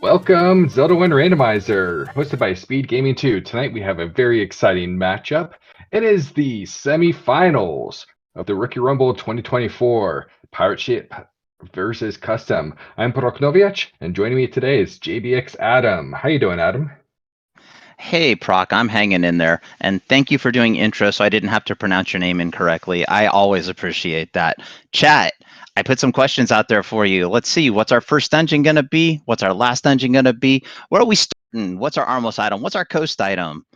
Welcome, Zelda 1 Randomizer, hosted by SpeedGaming 2. Tonight we have a very exciting matchup. It is the semifinals of the Rookie Rumble 2024, ThePirateSheep versus cUstOm. I'm Proknovic, and joining me today is JBX Adam. How you doing, Adam? Hey, Proc, I'm hanging in there. And thank you for doing intro so I didn't have to pronounce your name incorrectly. I always appreciate that. Chat, I put some questions out there for you. Let's see, what's our first dungeon going to be? What's our last dungeon going to be? Where are we starting? What's our Armos item? What's our coast item?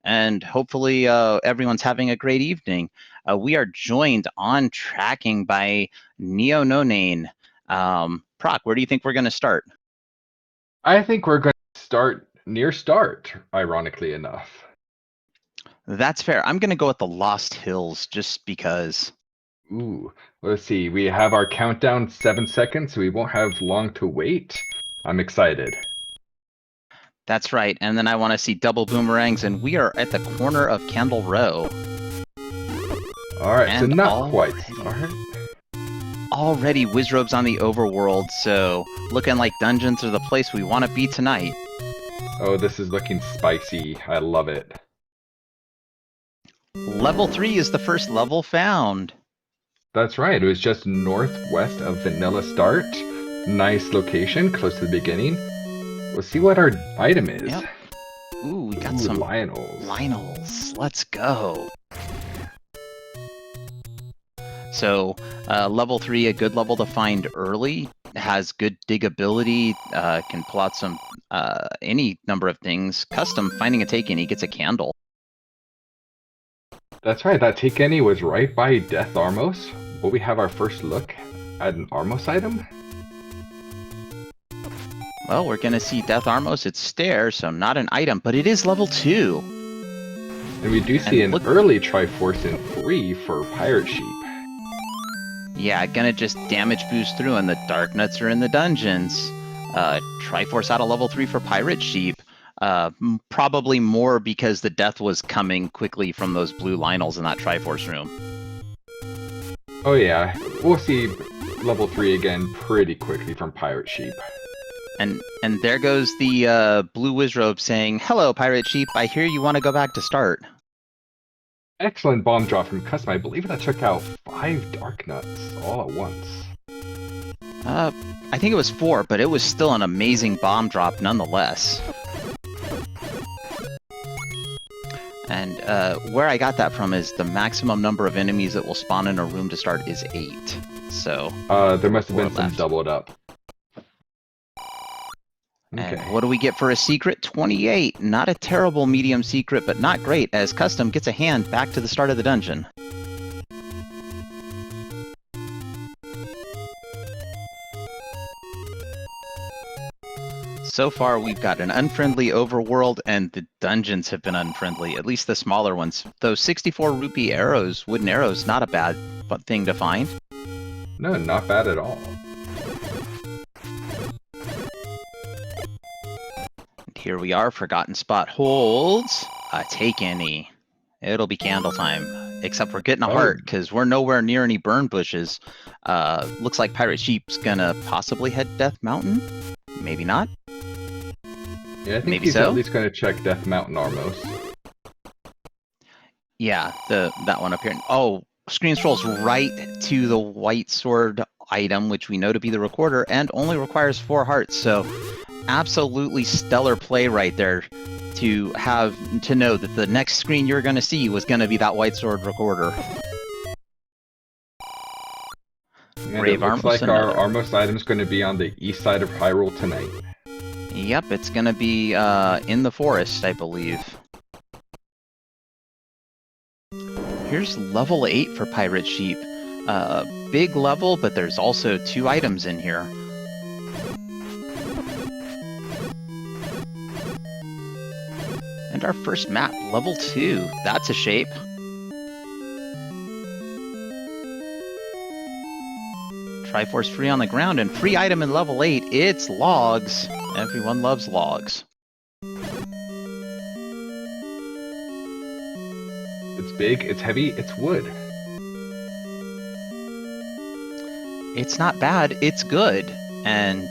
And hopefully everyone's having a great evening. We are joined on tracking by Neo No Name. Proc, where do you think we're going to start? I think we're going to start near start, ironically enough. That's fair. I'm going to go with the Lost Hills just because. Ooh, let's see. We have our countdown 7 seconds, so we won't have long to wait. I'm excited. That's right. And then I want to see double boomerangs, and we are at the corner of Candle Row. All right, so And not quite start. Already Wizrobes on the overworld, so looking like dungeons are the place we want to be tonight. Oh, this is looking spicy. I love it. Level 3 is the first level found. That's right. It was just northwest of Vanilla Start. Nice location, close to the beginning. We'll see what our item is. Yep. Ooh, we got some Lionels. Lionels. Let's go. So, level 3, a good level to find early. Has good digability, can pull out some any number of things. cUstOm, finding a take any, gets a candle. That's right, that take any was right by Death Armos. Will we have our first look at an Armos item? Well, we're gonna see Death Armos. It's stairs, so not an item, but it is level 2. And we do see an early Triforce in 3 for ThePirateSheep. Yeah, gonna just damage boost through, and the Dark Nuts are in the dungeons. Triforce out of level 3 for ThePirateSheep. Probably more because the death was coming quickly from those blue Lionels in that Triforce room. Oh yeah, we'll see level 3 again pretty quickly from ThePirateSheep. And there goes the blue Wizrobe saying, "Hello, ThePirateSheep. I hear you want to go back to start." Excellent bomb drop from cUstOm. I believe that took out 5 Dark Nuts all at once. I think it was 4, but it was still an amazing bomb drop nonetheless. And where I got that from is the maximum number of enemies that will spawn in a room to start is 8. So there must have been some doubled up. Okay. And what do we get for a secret? 28. Not a terrible medium secret, but not great, as cUstOm gets a hand back to the start of the dungeon. So far, we've got an unfriendly overworld, and the dungeons have been unfriendly, at least the smaller ones. Those 64 rupee arrows, wooden arrows, not a bad thing to find. No, not bad at all. Here we are, Forgotten Spot holds. Take any. It'll be candle time. Except we're getting a heart, because we're nowhere near any burn bushes. Looks like ThePirateSheep's gonna possibly head Death Mountain? Maybe not. Yeah, I think maybe he's so. At least gonna check Death Mountain Armos. Yeah, that one up here. Oh, screen scrolls right to the white sword item, which we know to be the recorder, and only requires 4 hearts, so absolutely stellar play right there to know that the next screen you're going to see was going to be that white sword recorder. And it looks like our Armos item is going to be on the east side of Hyrule tonight. Yep, it's going to be in the forest, I believe. Here's level 8 for ThePirateSheep. Big level, but there's also 2 items in here. And our first map, level 2. That's a shape. Triforce free on the ground, and free item in level 8. It's logs. Everyone loves logs. It's big, it's heavy, it's wood. It's not bad, it's good. And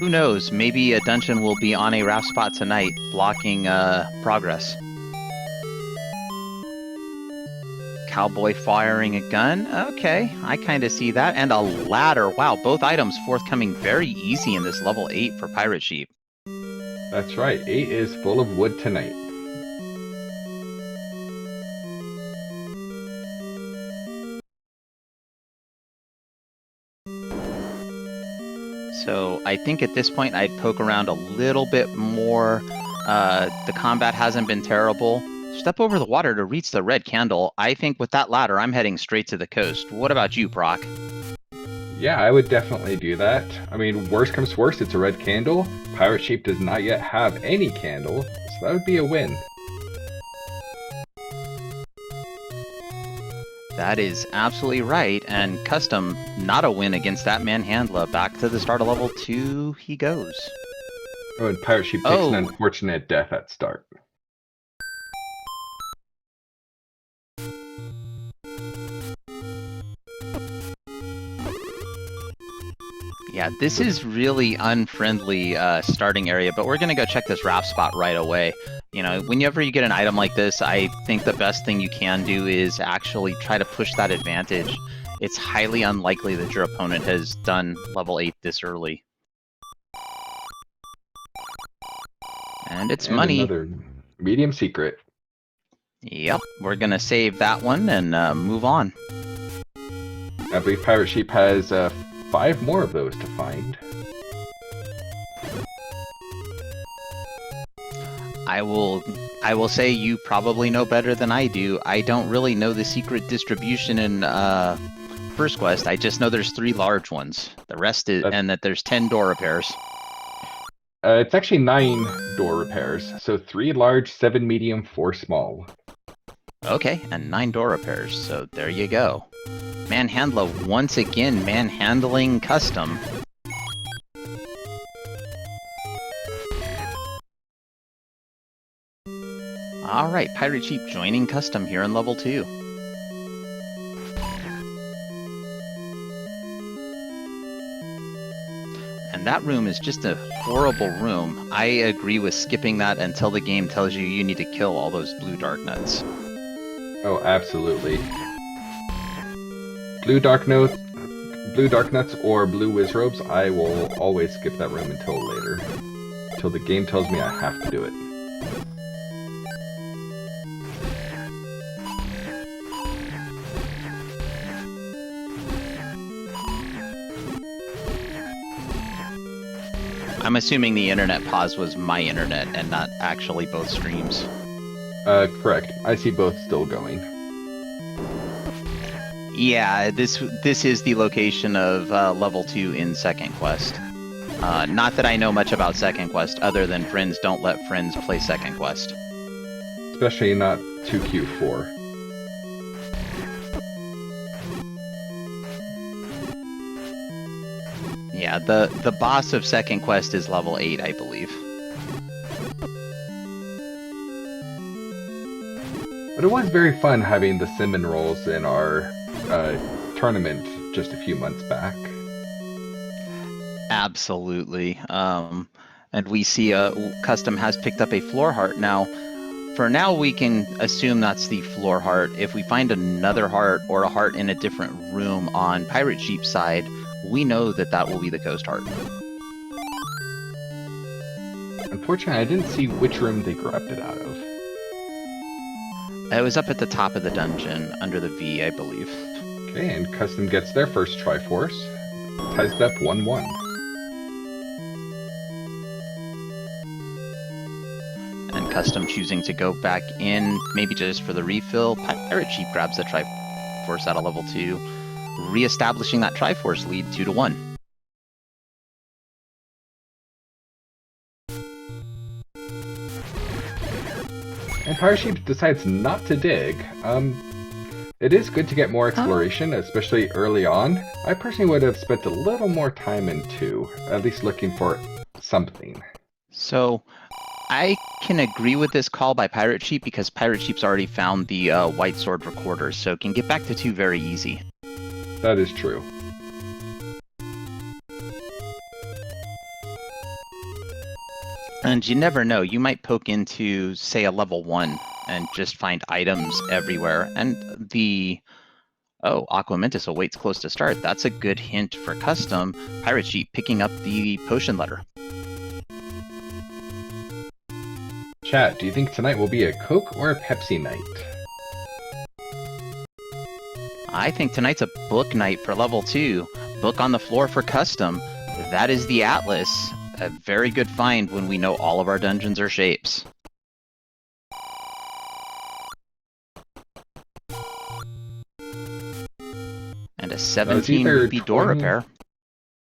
Who knows? Maybe a dungeon will be on a raft spot tonight, blocking progress. Cowboy firing a gun. Okay, I kind of see that. And a ladder. Wow, both items forthcoming very easy in this level 8 for Pirate Sheep. That's right, 8 is full of wood tonight. So I think at this point I'd poke around a little bit more. The combat hasn't been terrible. Step over the water to reach the red candle. I think with that ladder, I'm heading straight to the coast. What about you, Brock? Yeah, I would definitely do that. I mean, worst comes worst, it's a red candle. Pirate Sheep does not yet have any candle, so that would be a win. That is absolutely right, and cUstOm, not a win against that manhandler. Back to the start of level 2 he goes. Oh, and Pirate Sheep takes an unfortunate death at start. Yeah, this is really unfriendly starting area, but we're going to go check this raft spot right away. You know, whenever you get an item like this, I think the best thing you can do is actually try to push that advantage. It's highly unlikely that your opponent has done level 8 this early. And it's money. Another medium secret. Yep, we're going to save that one and move on. I believe Pirate Sheep has 5 more of those to find. I will say you probably know better than I do. I don't really know the secret distribution in First Quest. I just know there's 3 large ones. The rest is, and that there's 10 door repairs. It's actually 9 door repairs. So 3 large, 7 medium, 4 small. Okay, and 9 door repairs. So there you go. Manhandler once again manhandling cUstOm. Alright, Pirate Sheep joining cUstOm here in level 2. And that room is just a horrible room. I agree with skipping that until the game tells you you need to kill all those blue dark nuts. Oh, absolutely. Blue dark nuts or blue whiz robes, I will always skip that room until later. Until the game tells me I have to do it. I'm assuming the internet pause was my internet and not actually both streams. Correct. I see both still going. Yeah, this is the location of level 2 in Second Quest. Not that I know much about Second Quest, other than friends don't let friends play Second Quest. Especially not 2Q4. Yeah, the boss of Second Quest is level 8, I believe. But it was very fun having the cinnamon rolls in our tournament just a few months back. Absolutely. And we see cUstOm has picked up a floor heart. Now, for now, we can assume that's the floor heart. If we find another heart or a heart in a different room on Pirate Sheep's side, we know that that will be the ghost heart. Unfortunately, I didn't see which room they grabbed it out of. It was up at the top of the dungeon, under the V, I believe. Okay, and cUstOm gets their first Triforce. Ties it up 1-1. And cUstOm choosing to go back in, maybe just for the refill. Pirate Sheep grabs the Triforce out of level 2, re-establishing that Triforce lead 2-1. And Pirate Sheep decides not to dig. It is good to get more exploration, especially early on. I personally would have spent a little more time in 2, at least looking for something. So, I can agree with this call by Pirate Sheep because Pirate Sheep's already found the White Sword Recorder, so can get back to 2 very easy. That is true. And you never know, you might poke into, say, a level 1 and just find items everywhere. And Aquamentus awaits close to start. That's a good hint for custom. Pirate Sheep picking up the potion letter. Chat, do you think tonight will be a Coke or a Pepsi night? I think tonight's a book night for level 2. Book on the floor for custom. That is the Atlas. A very good find when we know all of our dungeons are shapes. And a 17 rupee door repair.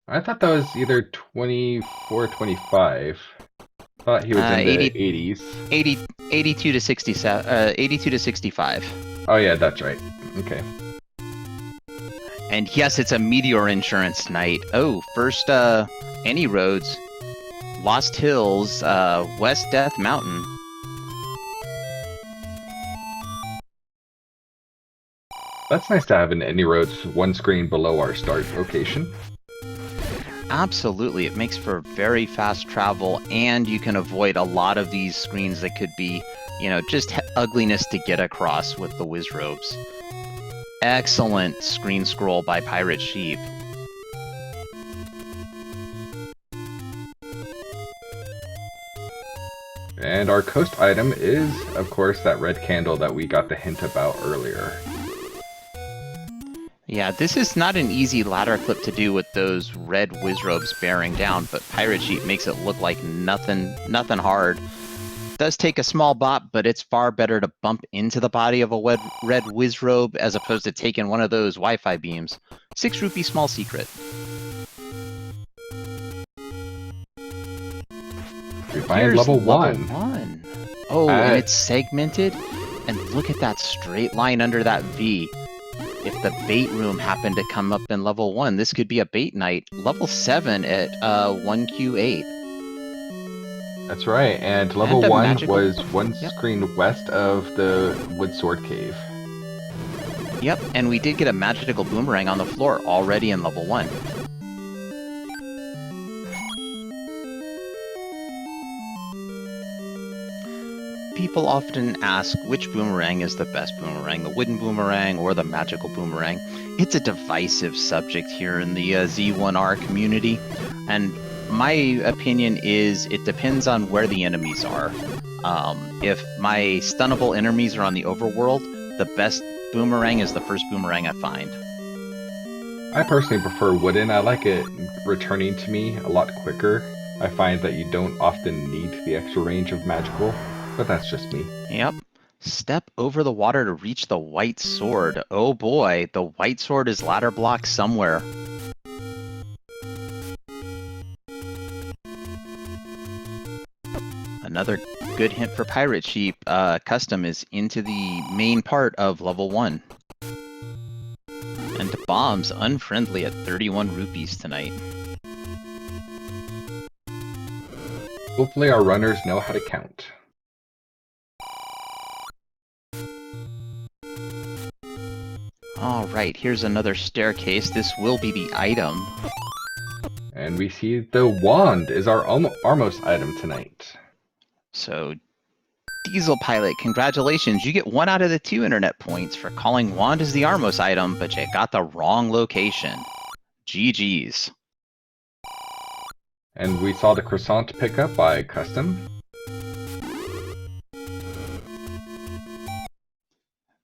I thought that was either 24 or 25. Thought he was in the 80s. 82 to 67. 82 to 65. Oh yeah, that's right. Okay. And yes, it's a meteor insurance night. Oh, first any roads. Lost Hills, West Death Mountain. That's nice to have in any roads one screen below our start location. Absolutely, it makes for very fast travel, and you can avoid a lot of these screens that could be, just ugliness to get across with the whiz robes. Excellent screen scroll by Pirate Sheep. And our coast item is, of course, that red candle that we got the hint about earlier. Yeah, this is not an easy ladder clip to do with those red whiz robes bearing down, but Pirate Sheep makes it look like nothing hard. It does take a small bop, but it's far better to bump into the body of a red whiz robe as opposed to taking one of those Wi-Fi beams. 6 rupee small secret. We find level 1. Oh, and it's segmented. And look at that straight line under that V. If the bait room happened to come up in level 1, this could be a bait night. Level 7 at 1Q8. That's right, and level 1 was one screen west of the Wood Sword Cave. Yep, and we did get a magical boomerang on the floor already in level 1. People often ask which boomerang is the best boomerang, the wooden boomerang or the magical boomerang. It's a divisive subject here in the Z1R community, and my opinion is it depends on where the enemies are. If my stunnable enemies are on the overworld, the best boomerang is the first boomerang I find. I personally prefer wooden. I like it returning to me a lot quicker. I find that you don't often need the extra range of magical. But that's just me. Yep. Step over the water to reach the white sword. Oh boy, the white sword is ladder block somewhere. Another good hint for Pirate Sheep. Custom is into the main part of level 1. And bombs unfriendly at 31 rupees tonight. Hopefully our runners know how to count. Alright, here's another staircase. This will be the item. And we see the wand is our Armos item tonight. So, Diesel Pilot, congratulations. You get 1 out of the 2 internet points for calling wand as the Armos item, but you got the wrong location. GG's. And we saw the croissant pickup by custom.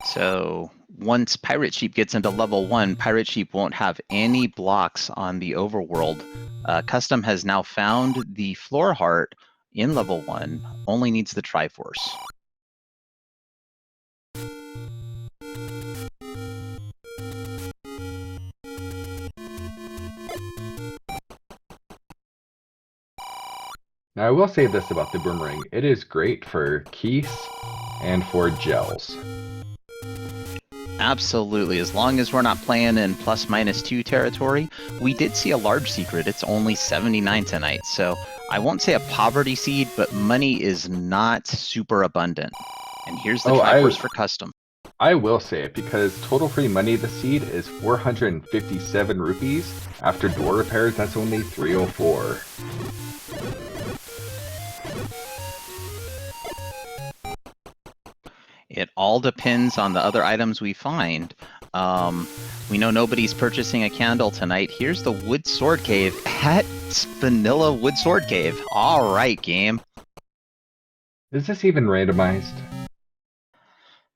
So once Pirate Sheep gets into level 1, Pirate Sheep won't have any blocks on the overworld. Custom has now found the floor heart in level 1, only needs the Triforce. Now I will say this about the boomerang. It is great for keys and for gels. Absolutely, as long as we're not playing in ±2 territory. We did see a large secret, it's only 79 tonight, so I won't say a poverty seed, but money is not super abundant. And here's the Triforce for custom. I will say it, because total free money this seed is 457 rupees. After door repairs, that's only 304. It all depends on the other items we find. We know nobody's purchasing a candle tonight. Here's the Wood Sword Cave at Vanilla Wood Sword Cave. All right, game. Is this even randomized?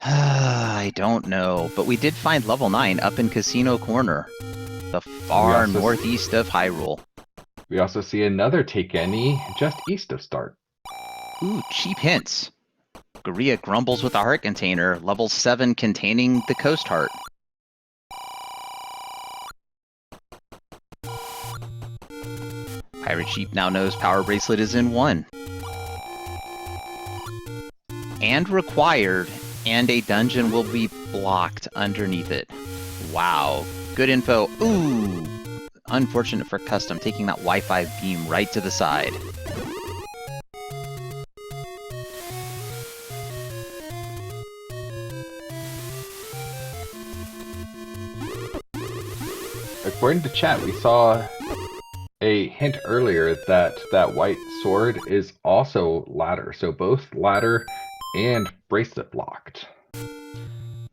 I don't know, but we did find level 9 up in Casino Corner, the far northeast of Hyrule. We also see another Take Any just east of start. Ooh, cheap hints. Guria grumbles with the heart container, level 7 containing the Coast Heart. Pirate Sheep now knows Power Bracelet is in 1. And required, and a dungeon will be blocked underneath it. Wow, good info. Ooh, unfortunate for cUstOm, taking that Wi-Fi beam right to the side. According to chat, we saw a hint earlier that that white sword is also ladder, so both ladder and bracelet blocked.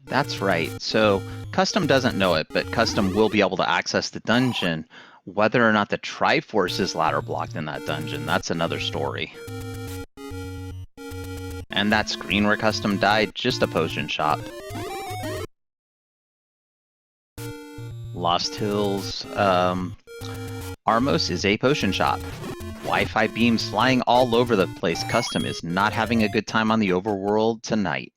That's right. So cUstOm doesn't know it, but cUstOm will be able to access the dungeon. Whether or not the Triforce is ladder blocked in that dungeon, that's another story. And that screen where cUstOm died, just a potion shop. Lost Hills, Armos is a potion shop. Wi-Fi beams flying all over the place. cUstOm is not having a good time on the overworld tonight.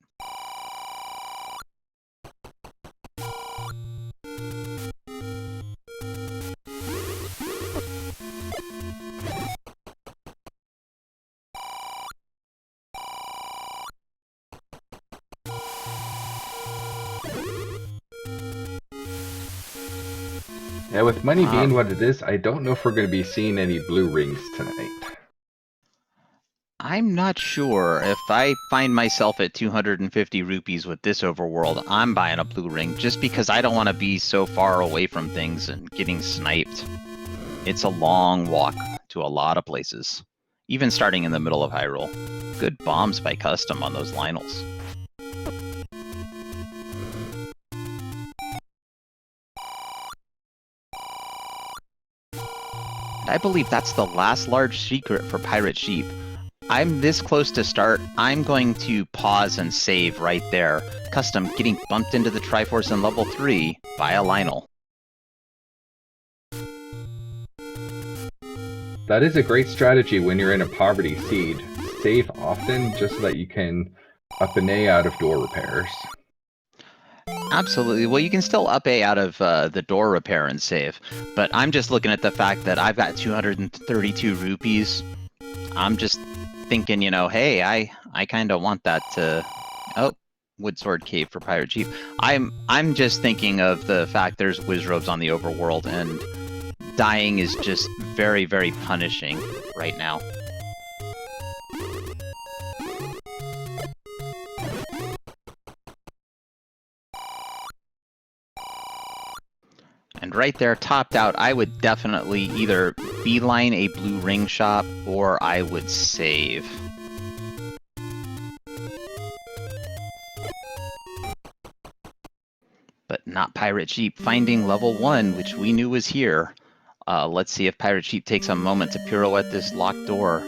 Yeah, with money being what it is, I don't know if we're going to be seeing any blue rings tonight. I'm not sure. If I find myself at 250 rupees with this overworld, I'm buying a blue ring just because I don't want to be so far away from things and getting sniped. It's a long walk to a lot of places, even starting in the middle of Hyrule. Good bombs by cUstOm on those Lynels. I believe that's the last large secret for Pirate Sheep. I'm this close to start, I'm going to pause and save right there. cUstOm getting bumped into the Triforce in level 3 by a Lynel. That is a great strategy when you're in a poverty seed. Save often just so that you can up an A out of door repairs. Absolutely. Well, you can still up A out of the door repair and save, but I'm just looking at the fact that I've got 232 rupees. I'm just thinking, you know, hey, I kind of want that to... Oh, Wood Sword Cave for Pirate Sheep. I'm just thinking of the fact there's Wizrobes on the overworld, and dying is just very, very punishing right now. And right there, topped out, I would definitely either beeline a blue ring shop or I would save. But not Pirate Sheep finding level 1, which we knew was here. Let's see if Pirate Sheep takes a moment to pirouette this locked door.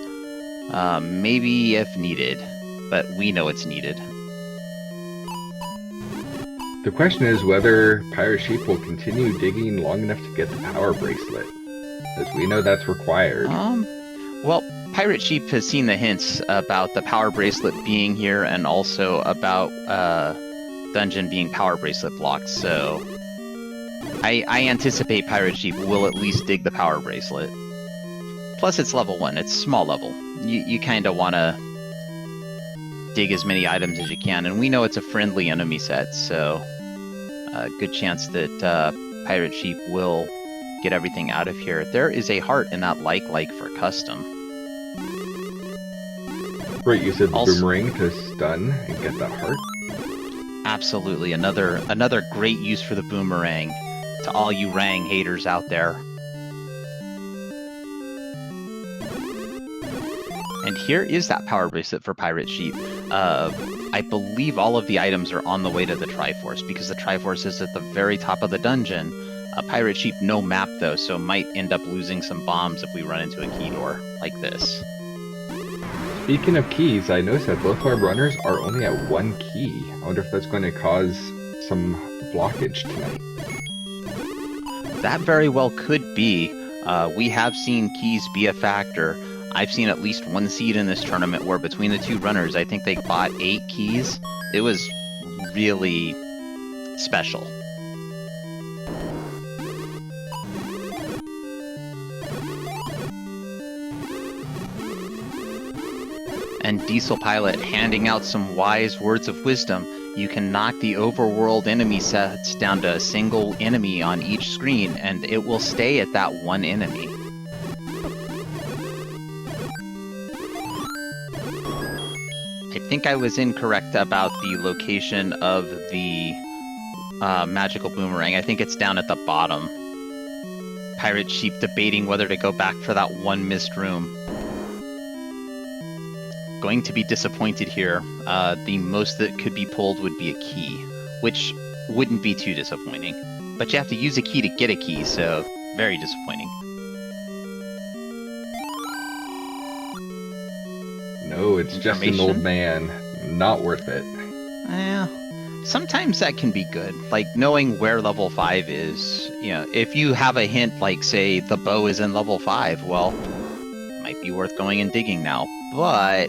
Maybe if needed, but we know it's needed. The question is whether Pirate Sheep will continue digging long enough to get the power bracelet, as we know that's required. Well, Pirate Sheep has seen the hints about the power bracelet being here and also about dungeon being power bracelet blocked, so I anticipate Pirate Sheep will at least dig the power bracelet. Plus it's level 1, it's small level. You kind of want to dig as many items as you can, and we know it's a friendly enemy set, so a good chance that Pirate Sheep will get everything out of here. There is a heart in that like for cUstOm. Great use of the boomerang to stun and get that heart. Absolutely, another great use for the boomerang to all you Rang haters out there. And here is that power bracelet for Pirate Sheep. I believe all of the items are on the way to the Triforce, because the Triforce is at the very top of the dungeon. Pirate Sheep no map though, so might end up losing some bombs if we run into a key door like this. Speaking of keys, I noticed that both of our runners are only at one key. I wonder if that's going to cause some blockage tonight. That very well could be. We have seen keys be a factor. I've seen at least one seed in this tournament where between the two runners, I think they bought 8 keys. It was really special. And Diesel Pilot handing out some wise words of wisdom. You can knock the overworld enemy sets down to a single enemy on each screen, and it will stay at that one enemy. I think I was incorrect about the location of the magical boomerang. I think it's down at the bottom. Pirate Sheep debating whether to go back for that one missed room. Going to be disappointed here. The most that could be pulled would be a key, which wouldn't be too disappointing. But you have to use a key to get a key, so very disappointing. No, it's just an old man. Not worth it. Sometimes that can be good. Like knowing where level 5 is. You know, if you have a hint like, say, the bow is in level 5, well, it might be worth going and digging now. But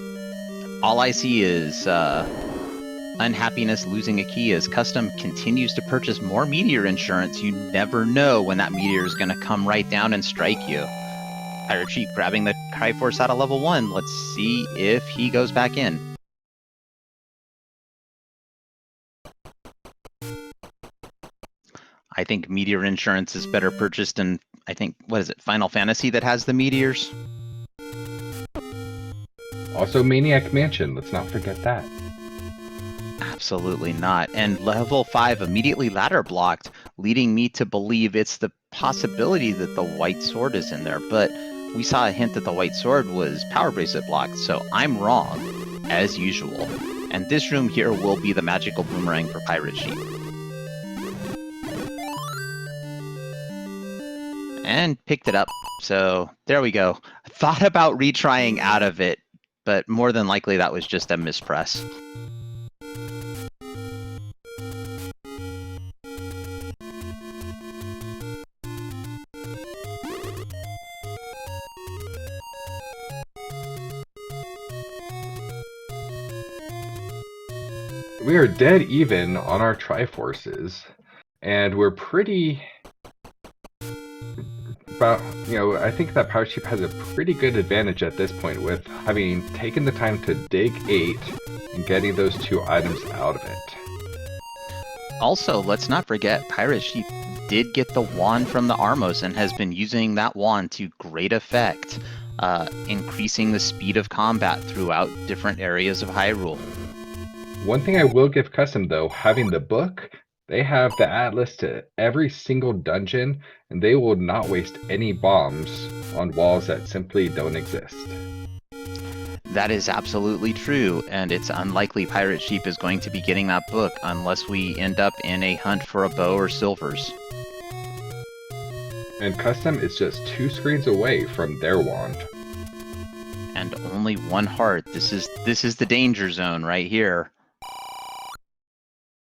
all I see is unhappiness losing a key as cUstOm continues to purchase more meteor insurance. You never know when that meteor is going to come right down and strike you. Pirate Sheep grabbing the Triforce out of level 1. Let's see if he goes back in. I think meteor insurance is better purchased in, I think, what is it, Final Fantasy that has the meteors? Also Maniac Mansion, let's not forget that. Absolutely not. And level 5 immediately ladder blocked, leading me to believe it's the possibility that the white sword is in there. But we saw a hint that the white sword was power bracelet blocked, so I'm wrong, as usual. And this room here will be the magical boomerang for Pirate Sheep. And picked it up, so there we go. Thought about retrying out of it, but more than likely that was just a mispress. We are dead even on our Triforces, and we're pretty... I think that Pirate Sheep has a pretty good advantage at this point with having taken the time to dig 8 and getting those 2 items out of it. Also, let's not forget, Pirate Sheep did get the wand from the Armos and has been using that wand to great effect, increasing the speed of combat throughout different areas of Hyrule. One thing I will give cUstOm though, having the book, they have the atlas to every single dungeon, and they will not waste any bombs on walls that simply don't exist. That is absolutely true, and it's unlikely Pirate Sheep is going to be getting that book unless we end up in a hunt for a bow or silvers. And cUstOm is just 2 screens away from their wand. And only 1 heart. This is the danger zone right here.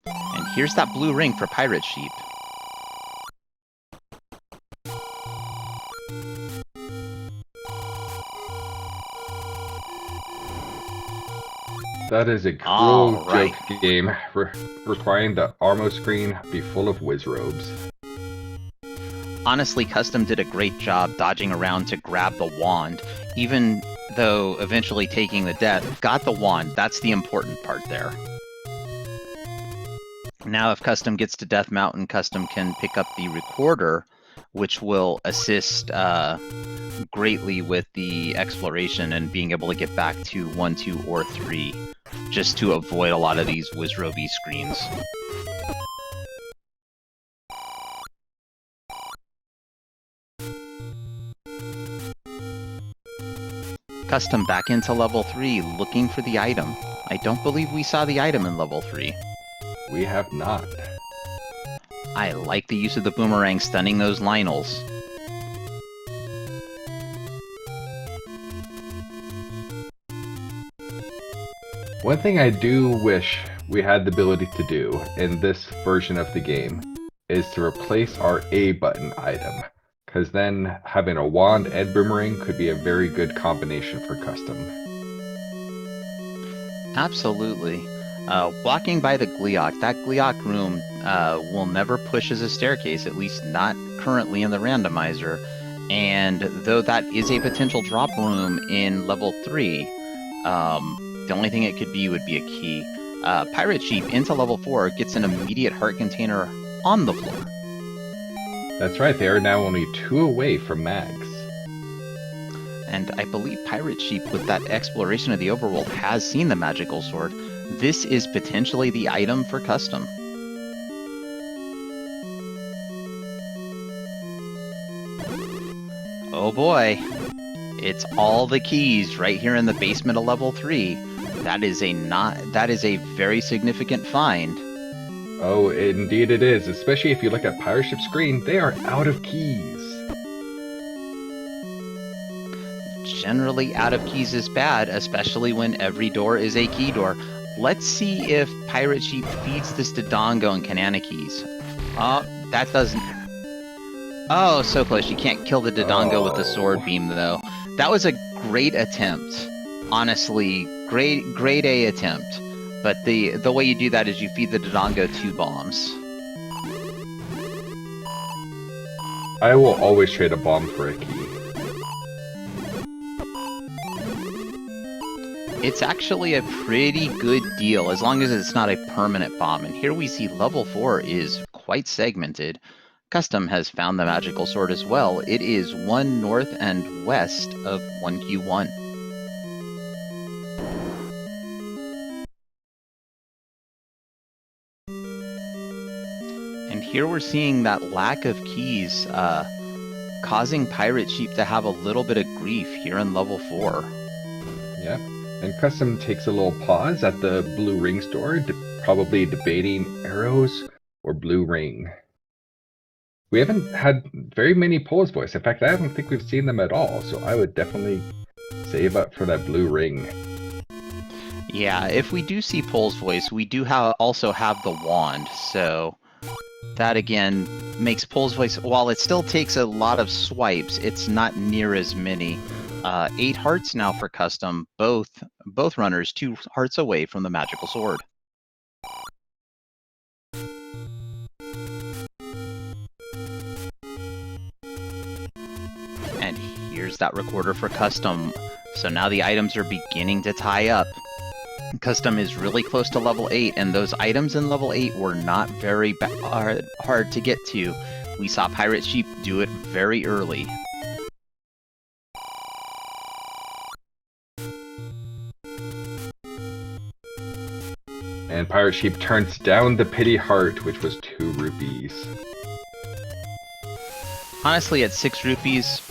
And here's that blue ring for Pirate Sheep. That is a cruel joke game, requiring the Armo screen be full of whiz robes. Honestly, cUstOm did a great job dodging around to grab the wand, even though eventually taking the death. Got the wand, that's the important part there. Now if cUstOm gets to Death Mountain, cUstOm can pick up the recorder, which will assist greatly with the exploration and being able to get back to 1, 2, or 3, just to avoid a lot of these Wizroby screens. Custom back into level 3, looking for the item. I don't believe we saw the item in level 3. We have not. I like the use of the boomerang stunning those Lionels. One thing I do wish we had the ability to do in this version of the game is to replace our A button item, because then having a wand and boomerang could be a very good combination for custom. Absolutely. Walking by the Gleeok, that Gleeok room will never push as a staircase, at least not currently in the randomizer. And though that is a potential drop room in level 3, the only thing it could be would be a key. Pirate Sheep into level 4 gets an immediate heart container on the floor. That's right, they are now only 2 away from mags. And I believe Pirate Sheep, with that exploration of the overworld, has seen the magical sword. This is potentially the item for custom. Oh boy. It's all the keys right here in the basement of level 3. That is a very significant find. Oh, indeed it is, especially if you look at Pirate Sheep's screen, they are out of keys. Generally, out of keys is bad, especially when every door is a key door. Let's see if Pirate Sheep feeds this Dodongo and Kanana keys. Oh, that doesn't... Oh, so close. You can't kill the Dodongo with the sword beam, though. That was a great attempt. Honestly, great A attempt. But the way you do that is you feed the Dodongo 2 bombs. I will always trade a bomb for a key. It's actually a pretty good deal, as long as it's not a permanent bomb. And here we see level 4 is quite segmented. Custom has found the magical sword as well. It is 1 north and west of 1Q1. And here we're seeing that lack of keys causing Pirate Sheep to have a little bit of grief here in level 4. Yep. And Custom takes a little pause at the blue ring store, probably debating arrows or blue ring. We haven't had very many Poles voice. In fact, I don't think we've seen them at all, so I would definitely save up for that blue ring. Yeah, if we do see Pole's voice, we do also have the wand, so that again makes Pole's voice, while it still takes a lot of swipes, it's not near as many. 8 hearts now for custom, both runners 2 hearts away from the magical sword. And here's that recorder for custom. So now the items are beginning to tie up. Custom is really close to level 8, and those items in level 8 were not very hard to get to. We saw Pirate Sheep do it very early. And Pirate Sheep turns down the pity heart, which was 2 rupees. Honestly, at 6 rupees,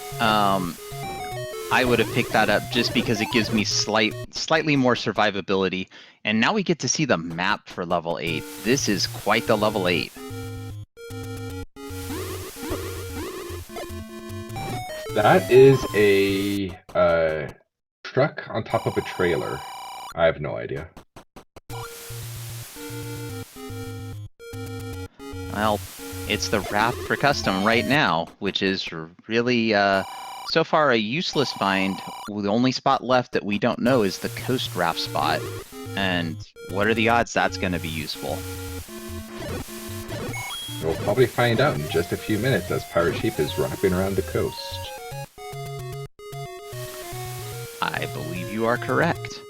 I would have picked that up just because it gives me slightly more survivability. And now we get to see the map for level 8. This is quite the level 8. That is a truck on top of a trailer. I have no idea. Well, it's the raft for custom right now, which is really, so far a useless find. The only spot left that we don't know is the coast raft spot. And what are the odds that's going to be useful? We'll probably find out in just a few minutes as Pirate Sheep is wrapping around the coast. I believe you are correct.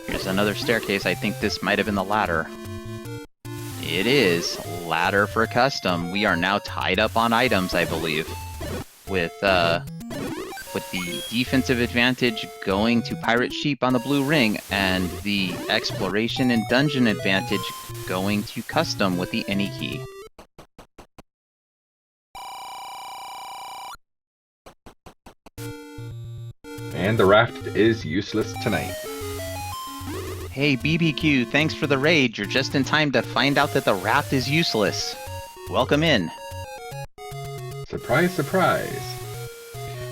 Here's another staircase. I think this might have been the ladder. It is. Ladder for custom. We are now tied up on items, I believe. With the defensive advantage going to Pirate Sheep on the blue ring, and the exploration and dungeon advantage going to custom with the any key. and the raft is useless tonight. Hey BBQ, thanks for the raid. You're just in time to find out that the raft is useless. Welcome in. Surprise, surprise.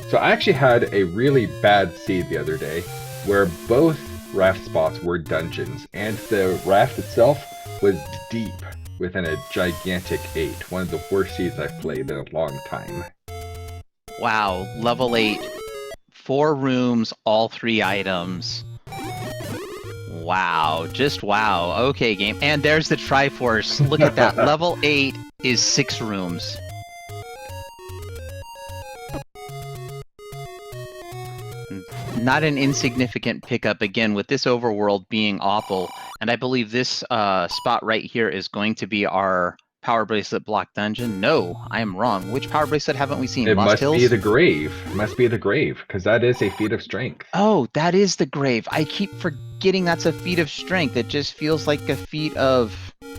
So I actually had a really bad seed the other day where both raft spots were dungeons and the raft itself was deep within a gigantic 8. One of the worst seeds I've played in a long time. Wow, level 8. 4 rooms, all 3 items. Wow, just wow. Okay, game. And there's the Triforce. Look at that. Level 8 is 6 rooms. Not an insignificant pickup, again, with this overworld being awful. And I believe this spot right here is going to be our Power Bracelet block dungeon. No, I am wrong. Which Power Bracelet haven't we seen? It Lost must Hills? be the grave. It must be the grave, because that is a feat of strength. Oh, that is the grave. I keep forgetting that's a feat of strength. It just feels like a feat of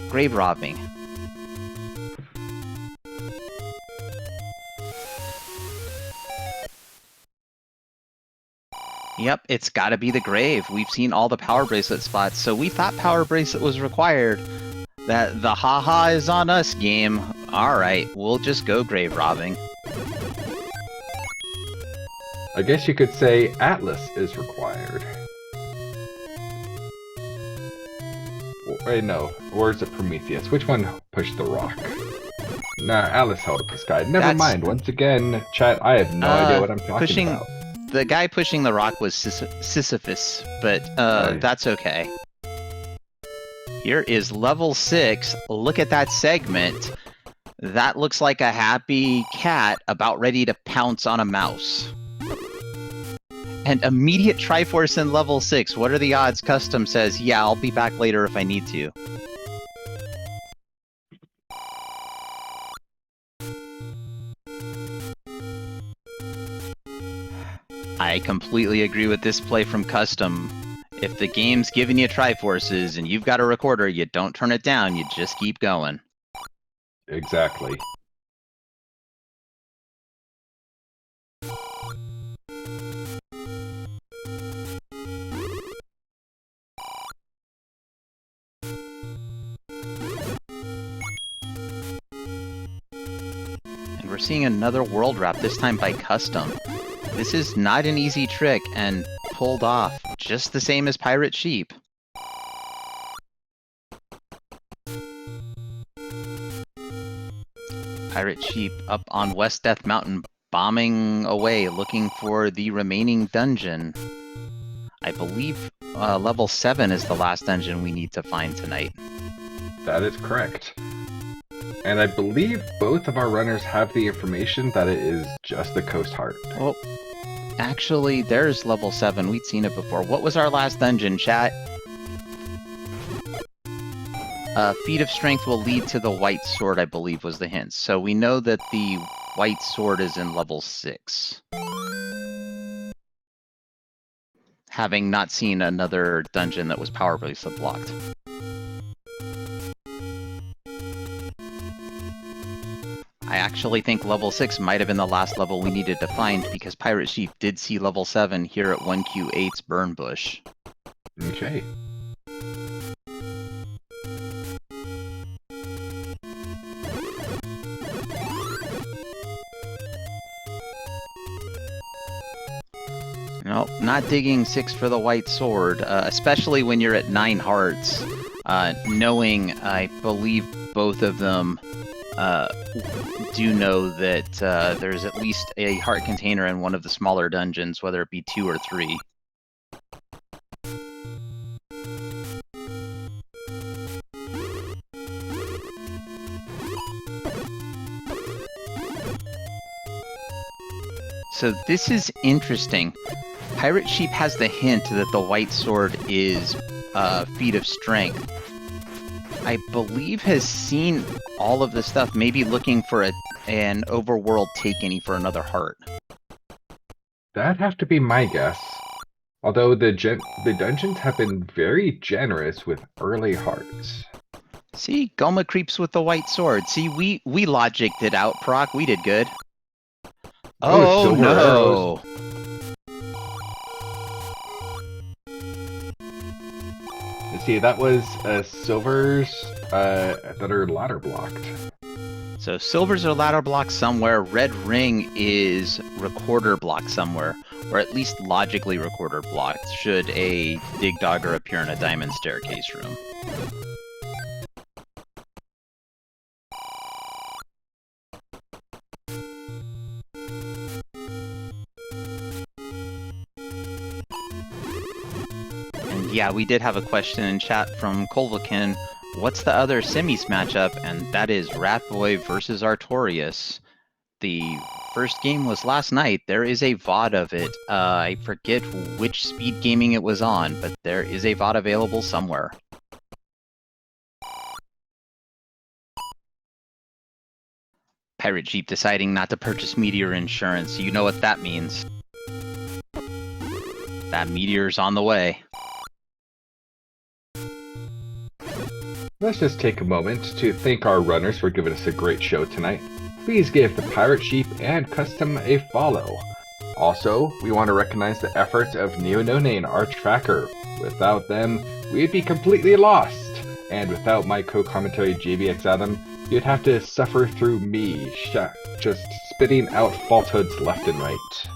grave robbing. Yep, it's gotta be the grave. We've seen all the Power Bracelet spots, so we thought Power Bracelet was required. That the haha is on us game. Alright, we'll just go grave robbing. I guess you could say Atlas is required. Wait, no. Or is it Prometheus? Which one pushed the rock? Nah, Atlas held up the sky. Never mind. Once again, chat, I have no idea what I'm talking about. The guy pushing the rock was Sisyphus, but that's okay. Here is level 6. Look at that segment. That looks like a happy cat about ready to pounce on a mouse. And immediate Triforce in level 6. What are the odds? cUstOm says, yeah, I'll be back later if I need to. I completely agree with this play from cUstOm. If the game's giving you Triforces and you've got a recorder, you don't turn it down, you just keep going. Exactly. And we're seeing another world wrap, this time by cUstOm. This is not an easy trick, and pulled off, just the same as ThePirateSheep. ThePirateSheep up on West Death Mountain, bombing away, looking for the remaining dungeon. I believe level 7 is the last dungeon we need to find tonight. That is correct. And I believe both of our runners have the information that it is just the Coast Heart. Well, actually, there's level 7. We'd seen it before. What was our last dungeon, chat? Feat of Strength will lead to the White Sword, I believe, was the hint. So we know that the White Sword is in level 6. Having not seen another dungeon that was Power Bracelet blocked. I actually think level 6 might have been the last level we needed to find, because ThePirateSheep did see level 7 here at 1Q8's Burn Bush. Okay. Nope, not digging 6 for the White Sword, especially when you're at 9 hearts. Knowing, I believe both of them do know that there's at least a heart container in one of the smaller dungeons, whether it be 2 or 3. So this is interesting. ThePirateSheep has the hint that the White Sword is feat of strength. I believe has seen all of this stuff, maybe looking for an overworld take any for another heart. That'd have to be my guess. Although the dungeons have been very generous with early hearts. See, Goma creeps with the White Sword. See, we logicked it out, Proc. We did good. Oh, no! See, that was silvers that are ladder blocked. So silvers are ladder block somewhere. Red ring is recorder block somewhere, or at least logically recorder blocked. Should a dig dogger appear in a diamond staircase room? And yeah, we did have a question in chat from Kolvakin. What's the other semis matchup? And that is Ratboy versus Artorias. The first game was last night. There is a VOD of it. I forget which SpeedGaming it was on, but there is a VOD available somewhere. Pirate Sheep deciding not to purchase meteor insurance. You know what that means. That meteor's on the way. Let's just take a moment to thank our runners for giving us a great show tonight. Please give the Pirate Sheep and cUstOm a follow. Also, we want to recognize the efforts of NeoNonane, our tracker. Without them, we'd be completely lost. And without my co-commentary JBX Adam, you'd have to suffer through me, just spitting out falsehoods left and right.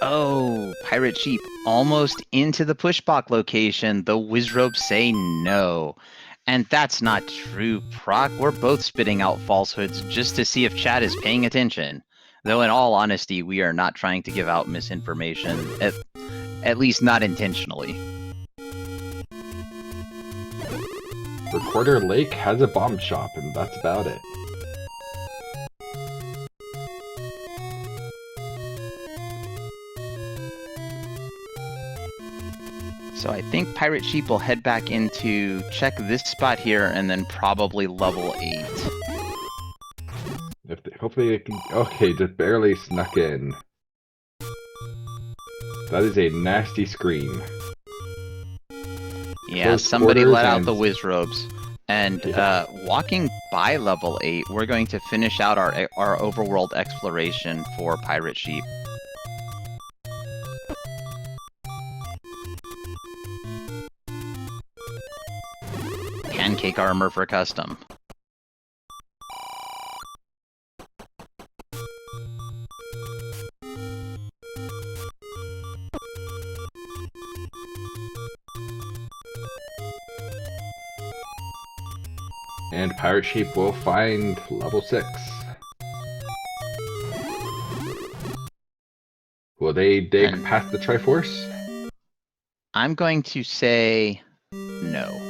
Oh, Pirate Sheep almost into the pushblock location. The Wizropes say no. And that's not true, Proc. We're both spitting out falsehoods just to see if chat is paying attention. Though in all honesty, we are not trying to give out misinformation, at least not intentionally. Recorder Lake has a bomb shop, and that's about it. So I think Pirate Sheep will head back in to check this spot here and then probably level 8. Hopefully it can... Okay, just barely snuck in. That is a nasty scream. Yeah, Close somebody quarters let out and... the Wizropes. And walking by level 8, we're going to finish out our overworld exploration for Pirate Sheep. Pancake armor for cUstOm. And Pirate Sheep will find level 6. Will they dig past the Triforce? I'm going to say no.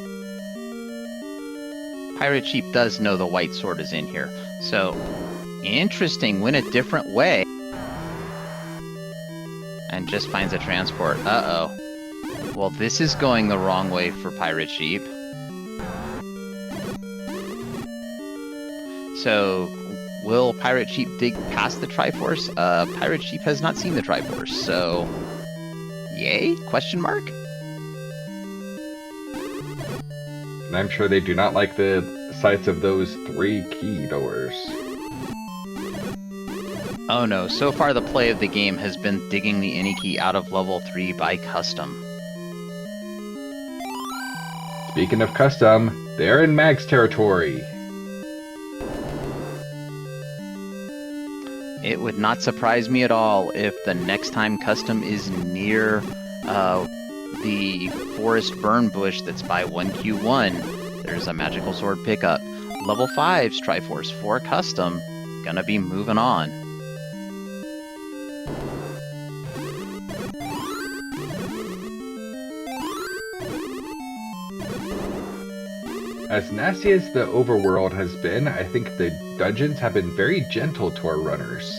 Pirate Sheep does know the white sword is in here. So, interesting, went a different way. And just finds a transport. Uh-oh. Well, this is going the wrong way for Pirate Sheep. So, will Pirate Sheep dig past the Triforce? Pirate Sheep has not seen the Triforce, so... Yay? Question mark? And I'm sure they do not like the sights of those 3 key doors. Oh no, so far the play of the game has been digging the any key out of level 3 by cUstOm. Speaking of cUstOm, they're in Mag's territory. It would not surprise me at all if the next time cUstOm is near the forest burn bush that's by 1Q1, there's a magical sword pickup. Level 5's Triforce for cUstOm, gonna be moving on. As nasty as the overworld has been, I think the dungeons have been very gentle to our runners.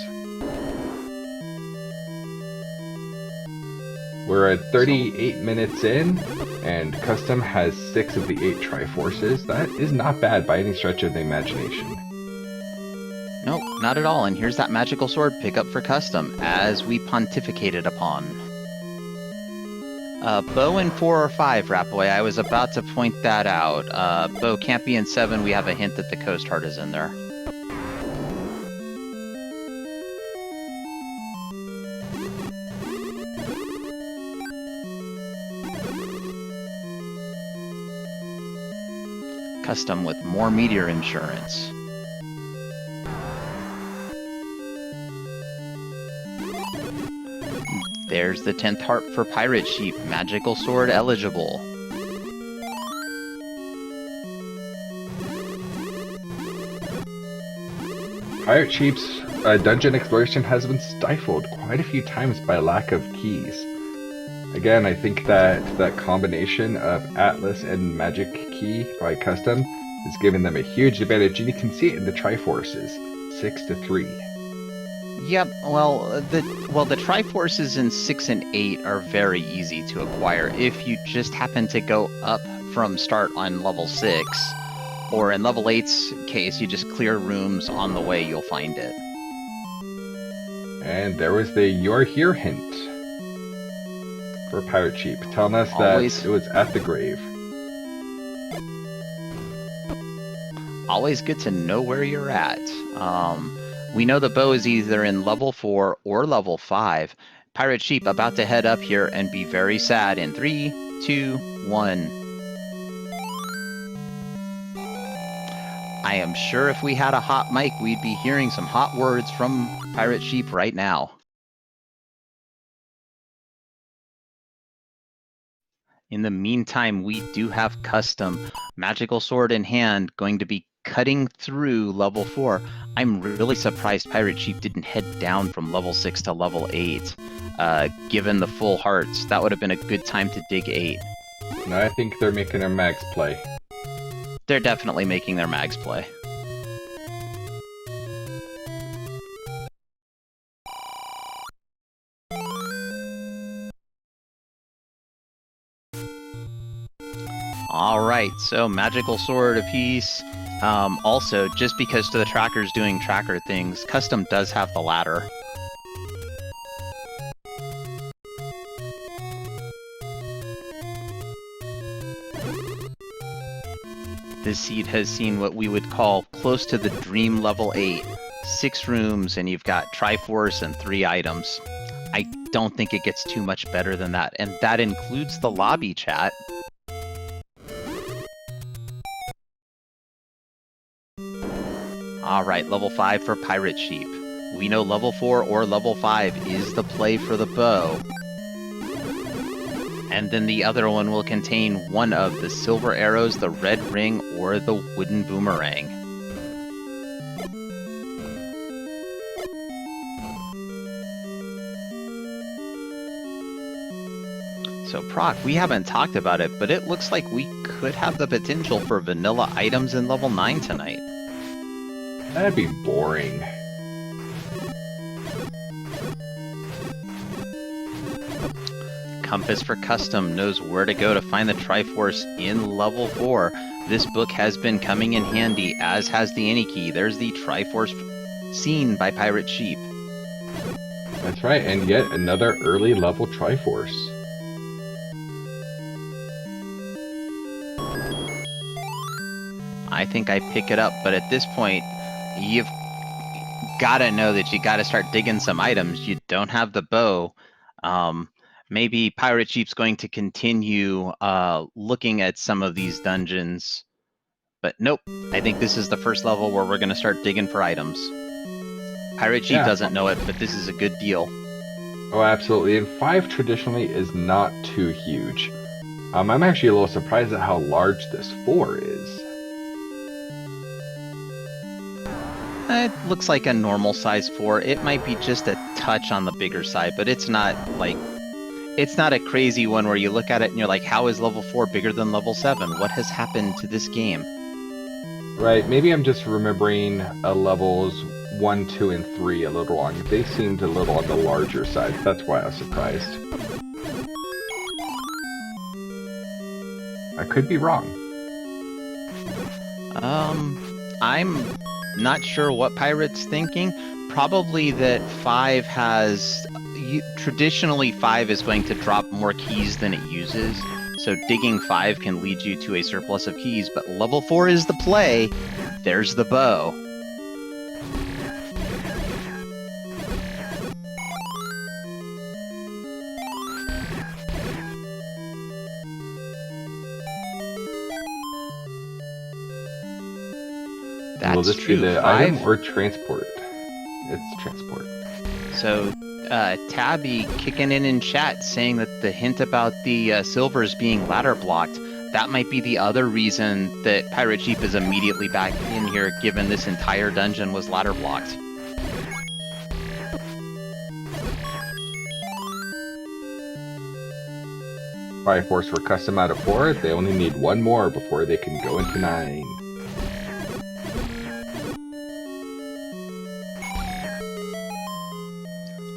We're at 38 minutes in, and cUstOm has 6 of the 8 Triforces. That is not bad by any stretch of the imagination. Nope, not at all, and here's that magical sword pickup for cUstOm, as we pontificated upon. Bow in 4 or 5, Ratboy, I was about to point that out. Bow can't be in 7, we have a hint that the Coast Heart is in there. custom with more meteor insurance. There's the 10th heart for Pirate Sheep, magical sword eligible. Pirate Sheep's dungeon exploration has been stifled quite a few times by lack of keys. Again, I think that combination of Atlas and Magic Key by cUstOm is giving them a huge advantage, and you can see it in the Triforces, 6-3. Yep, well, the Triforces in 6 and 8 are very easy to acquire if you just happen to go up from start on level 6, or in level 8's case, you just clear rooms on the way, you'll find it. And there was the "You're Here" hint for Pirate Sheep, telling us that it was at the grave. Always good to know where you're at. We know the bow is either in level 4 or level 5. Pirate Sheep about to head up here and be very sad in 3, 2, 1. I am sure if we had a hot mic, we'd be hearing some hot words from Pirate Sheep right now. In the meantime, we do have cUstOm, magical sword in hand, going to be cutting through level 4. I'm really surprised Pirate Sheep didn't head down from level 6 to level 8. Given the full hearts, that would have been a good time to dig 8. No, I think they're making their mags play. They're definitely making their mags play. All right, so magical sword apiece. Also, just because the tracker's doing tracker things, cUstOm does have the ladder. This seed has seen what we would call close to the dream level 8. 6 rooms, and you've got Triforce and 3 items. I don't think it gets too much better than that, and that includes the lobby chat. Alright, level 5 for Pirate Sheep. We know level 4 or level 5 is the play for the bow. And then the other one will contain one of the silver arrows, the red ring, or the wooden boomerang. So Proc, we haven't talked about it, but it looks like we could have the potential for vanilla items in level 9 tonight. That'd be boring. Compass for cUstOm knows where to go to find the Triforce in level 4. This book has been coming in handy, as has the Any-Key. There's the Triforce seen by Pirate Sheep. That's right, and yet another early level Triforce. I think I pick it up, but at this point, you've got to know that you got to start digging some items. You don't have the bow. Maybe Pirate Sheep's going to continue looking at some of these dungeons. But nope, I think this is the first level where we're going to start digging for items. Pirate Sheep doesn't know it, but this is a good deal. Oh, absolutely. And 5 traditionally is not too huge. I'm actually a little surprised at how large this 4 is. It looks like a normal size 4. It might be just a touch on the bigger side, but it's not like... It's not a crazy one where you look at it and you're like, how is level 4 bigger than level 7? What has happened to this game? Right, maybe I'm just remembering levels 1, 2, and 3 a little wrong. They seemed a little on the larger side. That's why I was surprised. I could be wrong. I'm not sure what Pirate's thinking. Probably that 5 has... Traditionally, 5 is going to drop more keys than it uses, so digging 5 can lead you to a surplus of keys, but level 4 is the play. There's the bow. Will That's this true. be the 5. item or transport? It's transport. So, Tabby kicking in chat saying that the hint about the silvers being ladder blocked, that might be the other reason that Pirate Sheep is immediately back in here, given this entire dungeon was ladder blocked. Triforce for custom out of 4. They only need 1 more before they can go into 9.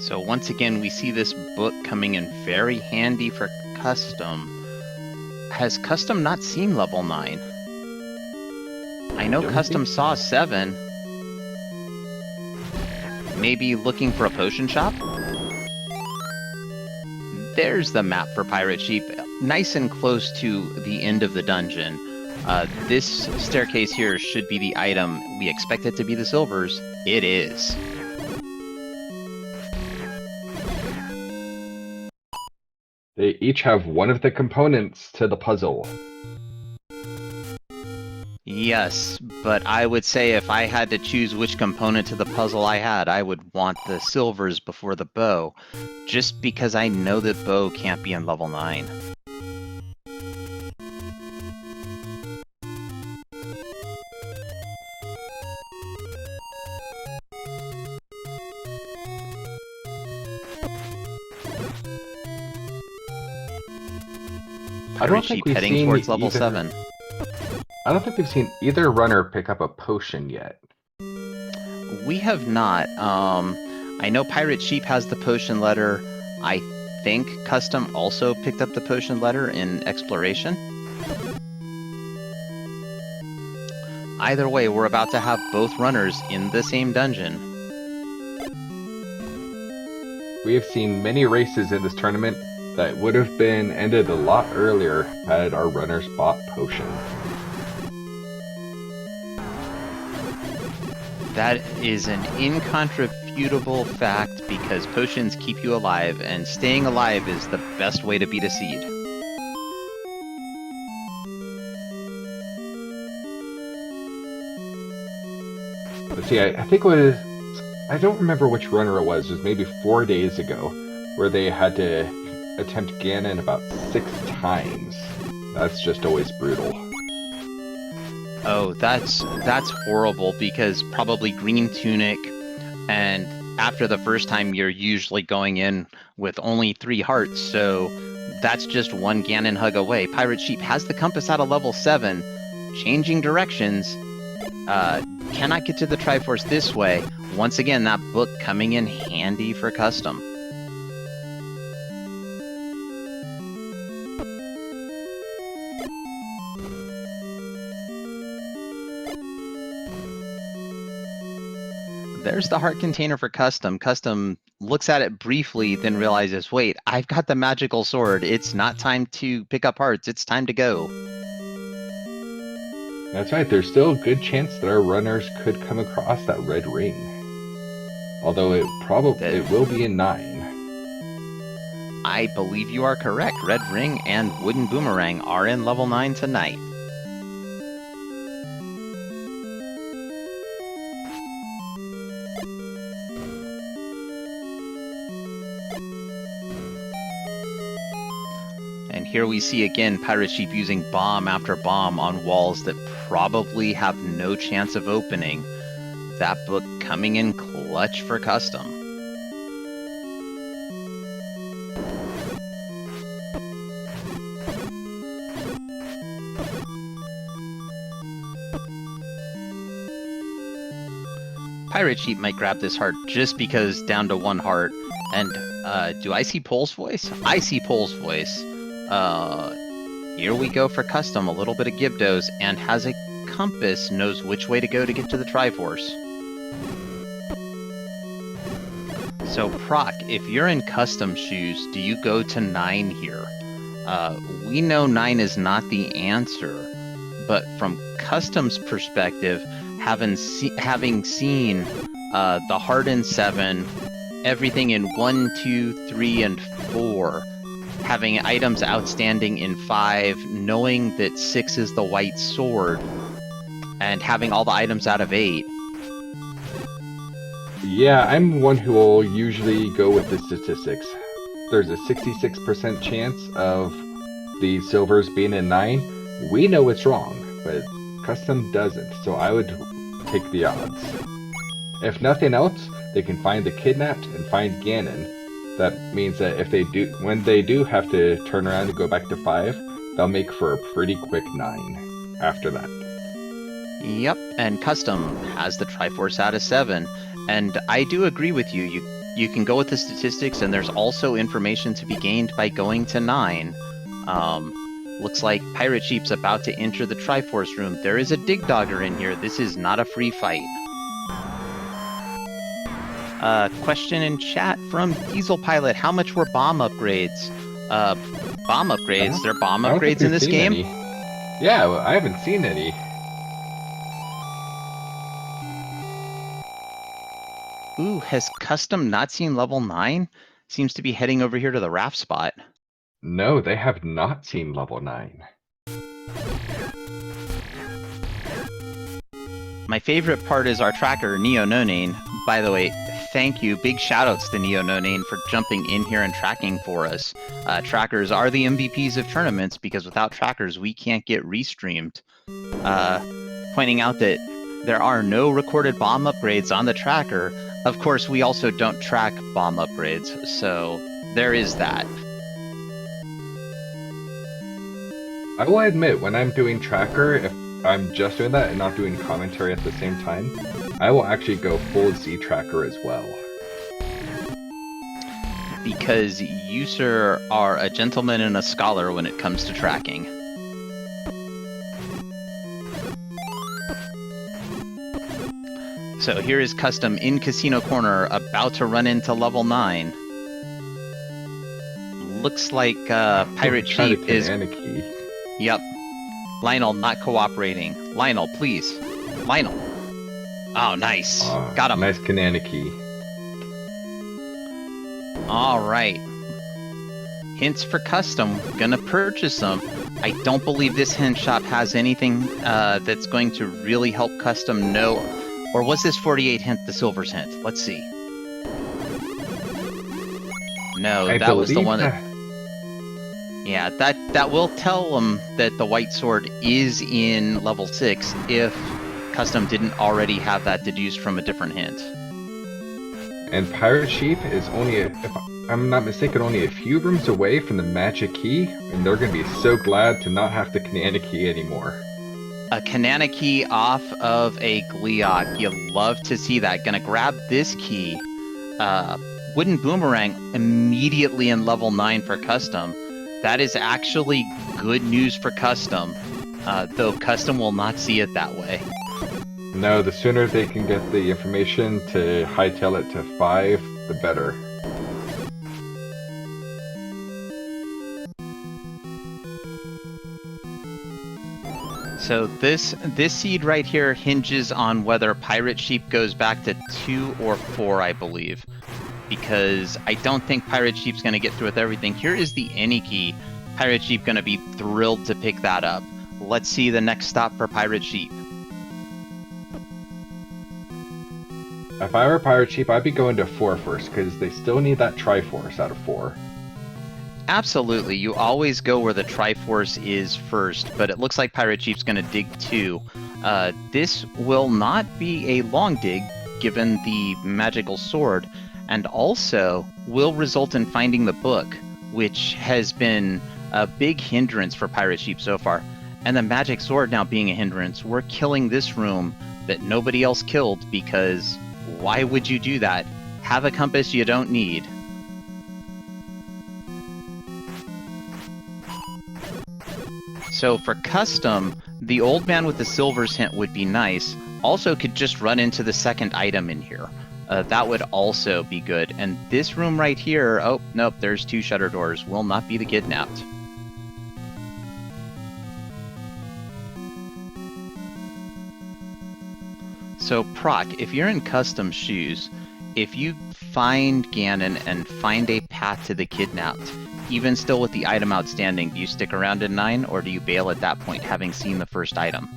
So once again, we see this book coming in very handy for custom. Has custom not seen level 9? I know custom saw 7. Maybe looking for a potion shop? There's the map for Pirate Sheep, nice and close to the end of the dungeon. This staircase here should be the item. We expect it to be the silvers. It is. They each have one of the components to the puzzle. Yes, but I would say if I had to choose which component to the puzzle I had, I would want the silvers before the bow, just because I know that bow can't be in level 9. Pirate Sheep heading towards level 7. I don't think we've seen either runner pick up a potion yet. We have not. I know Pirate Sheep has the potion letter. I think Custom also picked up the potion letter in Exploration. Either way, we're about to have both runners in the same dungeon. We have seen many races in this tournament that would have been ended a lot earlier had our runners bought potion. That is an incontrovertible fact because potions keep you alive, and staying alive is the best way to beat a seed. Let's see, I think it was... I don't remember which runner it was. It was maybe 4 days ago where they had to attempt Ganon about 6 times. That's just always brutal. Oh, that's horrible because probably green tunic, and after the first time you're usually going in with only 3 hearts, so that's just 1 Ganon hug away. Pirate Sheep has the compass out of level 7, changing directions, cannot get to the Triforce this way. Once again, that book coming in handy for custom. There's the heart container for custom. Custom looks at it briefly, then realizes, wait, I've got the magical sword. It's not time to pick up hearts. It's time to go. That's right. There's still a good chance that our runners could come across that red ring. Although it will be in 9. I believe you are correct. Red ring and wooden boomerang are in level 9 tonight. And here we see again Pirate Sheep using bomb after bomb on walls that probably have no chance of opening. That book coming in clutch for custom. Pirate Sheep might grab this heart just because down to 1 heart. And do I see Pole's voice? I see Pole's voice. Here we go for custom. A little bit of Gibdos and has a compass, knows which way to go to get to the Triforce. So Proc, if you're in custom shoes, do you go to 9 here? We know 9 is not the answer, but from custom's perspective, having seen the heart in 7, everything in 1, 2, 3, and 4, having items outstanding in 5, knowing that 6 is the white sword, and having all the items out of 8. Yeah, I'm one who will usually go with the statistics. There's a 66% chance of the silvers being in 9. We know it's wrong, but custom doesn't, so I would take the odds. If nothing else, they can find the kidnapped and find Ganon. That means that if they do, when they do have to turn around and go back to 5, they'll make for a pretty quick 9 after that. Yep, and custom has the Triforce out of 7. And I do agree with you. You can go with the statistics, and there's also information to be gained by going to 9. Looks like Pirate Sheep's about to enter the Triforce room. There is a Dig Dogger in here. This is not a free fight. Question in chat from Diesel Pilot. How much were bomb upgrades? Bomb upgrades? There are bomb upgrades in this game? Any. Yeah, well, I haven't seen any. Ooh, has custom not seen level 9? Seems to be heading over here to the raft spot. No, they have not seen level 9. My favorite part is our tracker, Neo No Name. By the way, thank you. Big shoutouts to Neo No Name for jumping in here and tracking for us. Trackers are the MVPs of tournaments because without trackers, we can't get restreamed. Pointing out that there are no recorded bomb upgrades on the tracker. Of course, we also don't track bomb upgrades, so there is that. I will admit, when I'm doing tracker, if I'm just doing that and not doing commentary at the same time, I will actually go full Z tracker as well. Because you, sir, are a gentleman and a scholar when it comes to tracking. So here is Custom in Casino Corner, about to run into level 9. Looks like Pirate Sheep is... Key. Yep. Lionel not cooperating. Lionel, please. Lionel. Oh, nice. Got him. Nice Kanana key. Alright. Hints for Custom. Gonna purchase them. I don't believe this hint shop has anything that's going to really help Custom know... Or was this 48 hint the Silver's hint? Let's see. No, that was the one that... Yeah, that will tell them that the white sword is in level 6 if Custom didn't already have that deduced from a different hint. And Pirate Sheep is only, if I'm not mistaken, only a few rooms away from the magic key, and they're going to be so glad to not have the Kanana key anymore. A Kanana key off of a Gleeok. You love to see that. Gonna grab this key. Wooden Boomerang immediately in level 9 for Custom. That is actually good news for Custom, though Custom will not see it that way. No, the sooner they can get the information to hightail it to 5, the better. So this seed right here hinges on whether Pirate Sheep goes back to 2 or 4, I believe. Because I don't think Pirate Sheep's going to get through with everything. Here is the any key. Pirate Sheep going to be thrilled to pick that up. Let's see the next stop for Pirate Sheep. If I were Pirate Sheep, I'd be going to 4 first, because they still need that Triforce out of 4. Absolutely, you always go where the Triforce is first, but it looks like Pirate Sheep's going to dig 2. This will not be a long dig, given the magical sword, and also will result in finding the book, which has been a big hindrance for Pirate Sheep so far. And the magic sword now being a hindrance, we're killing this room that nobody else killed, because why would you do that? Have a compass you don't need. So for Custom, the old man with the silver's hint would be nice. Also could just run into the second item in here. That would also be good. And this room right here, oh, nope, there's 2 shutter doors. Will not be the kidnapped. So Proc, if you're in Custom shoes, if you find Ganon and find a path to the kidnapped, even still with the item outstanding, do you stick around in 9, or do you bail at that point, having seen the first item?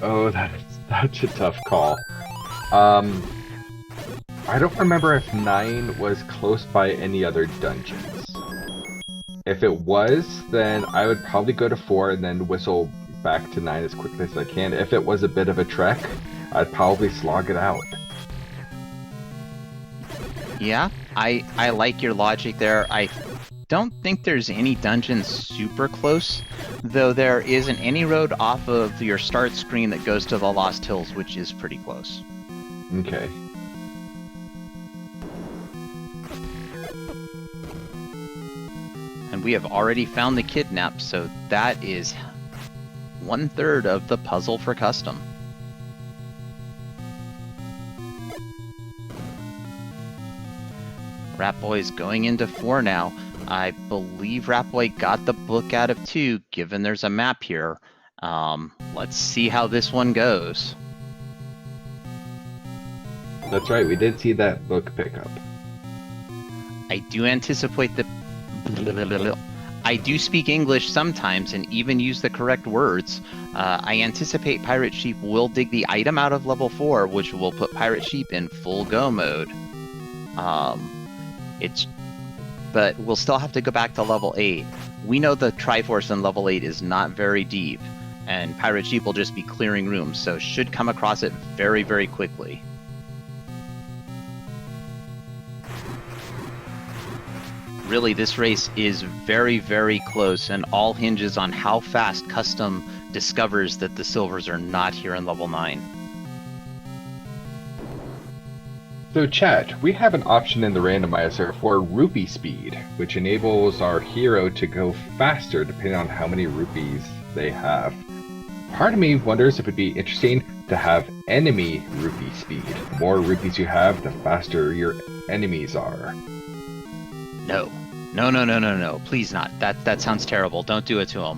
Oh, that is Such a tough call. Um, I don't remember if 9 was close by any other dungeons. If it was, then I would probably go to 4 and then whistle back to 9 as quickly as I can. If it was a bit of a trek, I'd probably slog it out. Yeah, I like your logic there. I don't think there's any dungeons super close, though there isn't any road off of your start screen that goes to the Lost Hills, which is pretty close. Okay. And we have already found the kidnap, so that is 1/3 of the puzzle for custom. Ratboy's going into 4 now. I believe Ratboy got the book out of 2, given there's a map here. Let's see how this one goes. That's right, we did see that book pickup. I do anticipate that... I do speak English sometimes and even use the correct words. I anticipate Pirate Sheep will dig the item out of level 4, which will put Pirate Sheep in full go mode. But we'll still have to go back to level 8. We know the Triforce in level 8 is not very deep, and Pirate Sheep will just be clearing rooms, so should come across it very, very quickly. Really, this race is very, very close, and all hinges on how fast custom discovers that the silvers are not here in level 9. So chat, we have an option in the randomizer for rupee speed, which enables our hero to go faster depending on how many rupees they have. Part of me wonders if it'd be interesting to have enemy rupee speed. The more rupees you have, the faster your enemies are. No. No. Please not. That sounds terrible. Don't do it to him.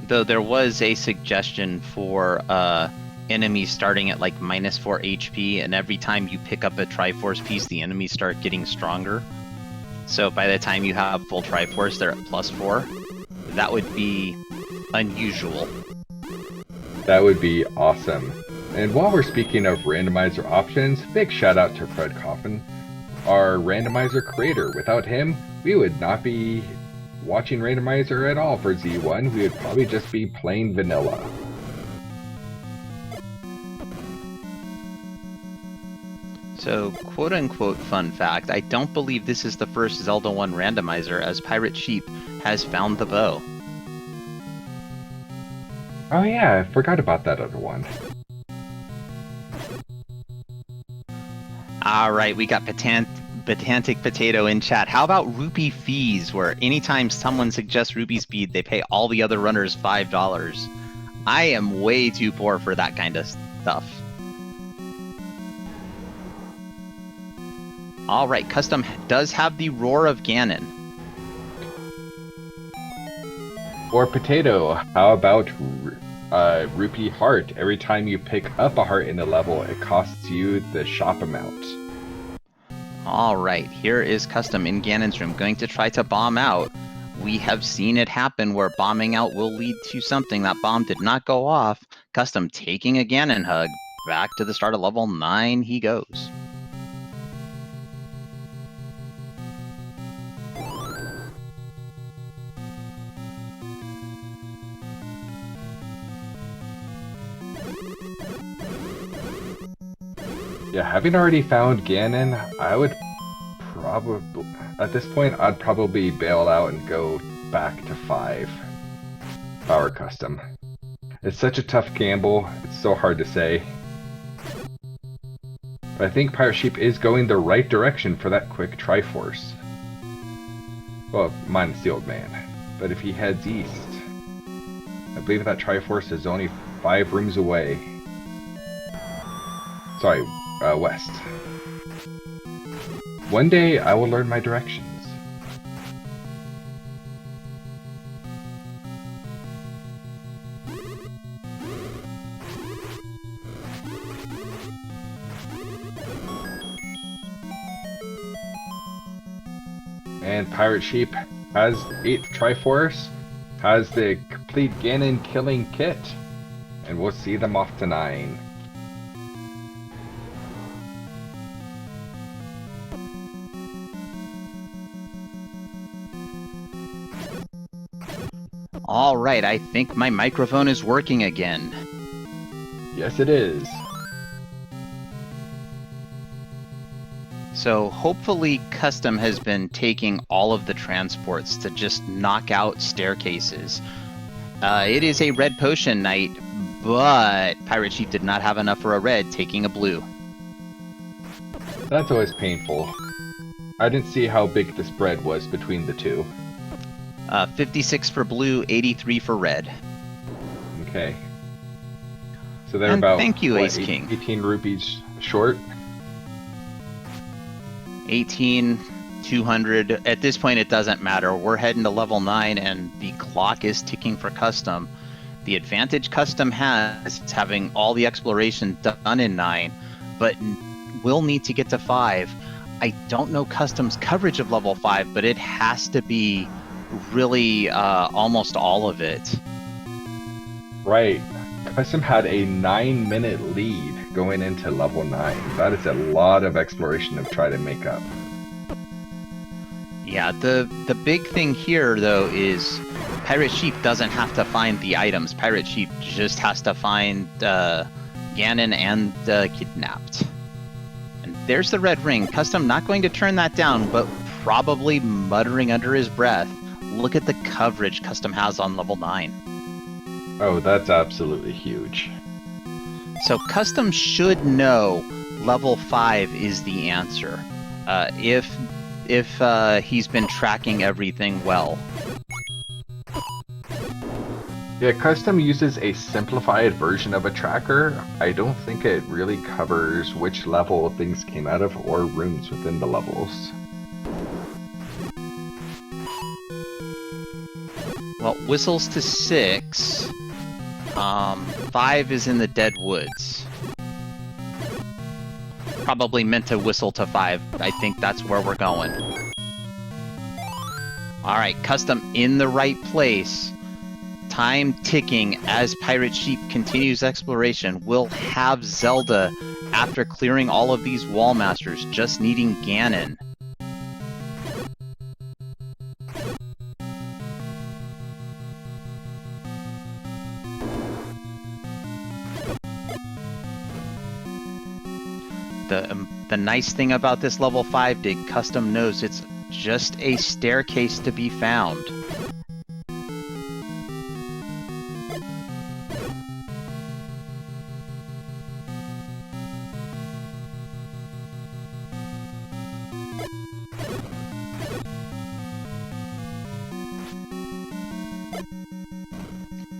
Though there was a suggestion for enemies starting at like -4 HP, and every time you pick up a Triforce piece, the enemies start getting stronger. So by the time you have full Triforce, they're at +4. That would be unusual. That would be awesome. And while we're speaking of randomizer options, big shout out to Fred Coffin, our randomizer creator. Without him, we would not be watching randomizer at all for Z1. We would probably just be plain vanilla. So, quote-unquote fun fact, I don't believe this is the first Zelda 1 randomizer, as Pirate Sheep has found the bow. Oh yeah, I forgot about that other one. Alright, we got Pedantic Potato in chat. How about rupee fees, where anytime someone suggests rupee speed, they pay all the other runners $5? I am way too poor for that kind of stuff. Alright, custom does have the Roar of Ganon. Or Potato, how about rupee heart? Every time you pick up a heart in a level, it costs you the shop amount. Alright, here is custom in Ganon's room, going to try to bomb out. We have seen it happen where bombing out will lead to something. That bomb did not go off. Custom taking a Ganon hug. Back to the start of level 9 he goes. Yeah, having already found Ganon, I would probably, at this point, I'd probably bail out and go back to 5. Power Custom. It's such a tough gamble, it's so hard to say. But I think Pirate Sheep is going the right direction for that quick Triforce. Well, minus the old man. But if he heads east, I believe that Triforce is only 5 rooms away. Sorry, west. One day I will learn my directions. And Pirate Sheep has 8th Triforce. has the complete Ganon killing kit. And we'll see them off to 9. All right, I think my microphone is working again. Yes, it is. So hopefully cUstOm has been taking all of the transports to just knock out staircases. It is a red potion night, but PirateSheep did not have enough for a red, taking a blue. That's always painful. I didn't see how big the spread was between the two. 56 for blue, 83 for red. Okay. So they're And about, thank you, what, Ace King. 18 rupees short? 18, 200. At this point, it doesn't matter. We're heading to level 9, and the clock is ticking for cUstOm. The advantage cUstOm has is having all the exploration done in 9, but will need to get to 5. I don't know cUstOm's coverage of level 5, but it has to be really almost all of it. Right. cUstOm had a 9-minute lead going into level 9. That is a lot of exploration to try to make up. Yeah, the big thing here, though, is PirateSheep doesn't have to find the items. PirateSheep just has to find Ganon and Kidnapped. And there's the red ring. cUstOm not going to turn that down, but probably muttering under his breath. Look at the coverage cUstOm has on level 9. Oh, that's absolutely huge. So cUstOm should know level 5 is the answer. If he's been tracking everything well. Yeah, cUstOm uses a simplified version of a tracker. I don't think it really covers which level things came out of or rooms within the levels. Well, whistles to 6. 5 is in the Dead Woods. Probably meant to whistle to 5. I think that's where we're going. Alright, cUstOm in the right place. Time ticking as PirateSheep continues exploration. We'll have Zelda after clearing all of these wall masters, just needing Ganon. The nice thing about this level 5 dig, cUstOm knows it's just a staircase to be found.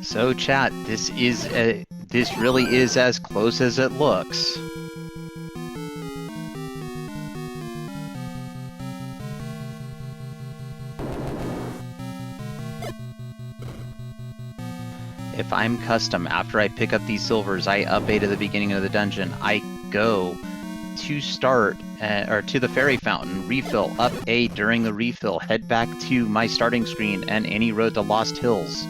So chat, this really is as close as it looks. If I'm cUstOm, after I pick up these silvers, I up A to the beginning of the dungeon. I go to start, or to the fairy fountain, refill, up A during the refill, head back to my starting screen, and any road to Lost Hills.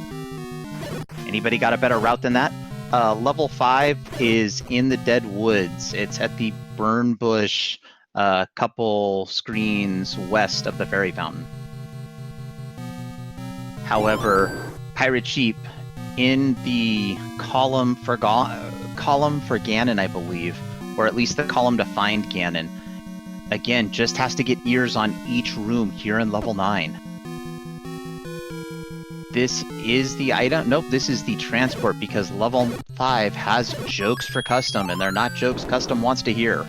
Anybody got a better route than that? Level 5 is in the Dead Woods. It's at the Burn Bush, couple screens west of the fairy fountain. However, PirateSheep, in the column for Ganon, I believe, or at least the column to find Ganon, again, just has to get ears on each room here in level 9. This is the item. Nope, this is the transport, because level 5 has jokes for cUstOm, and they're not jokes cUstOm wants to hear.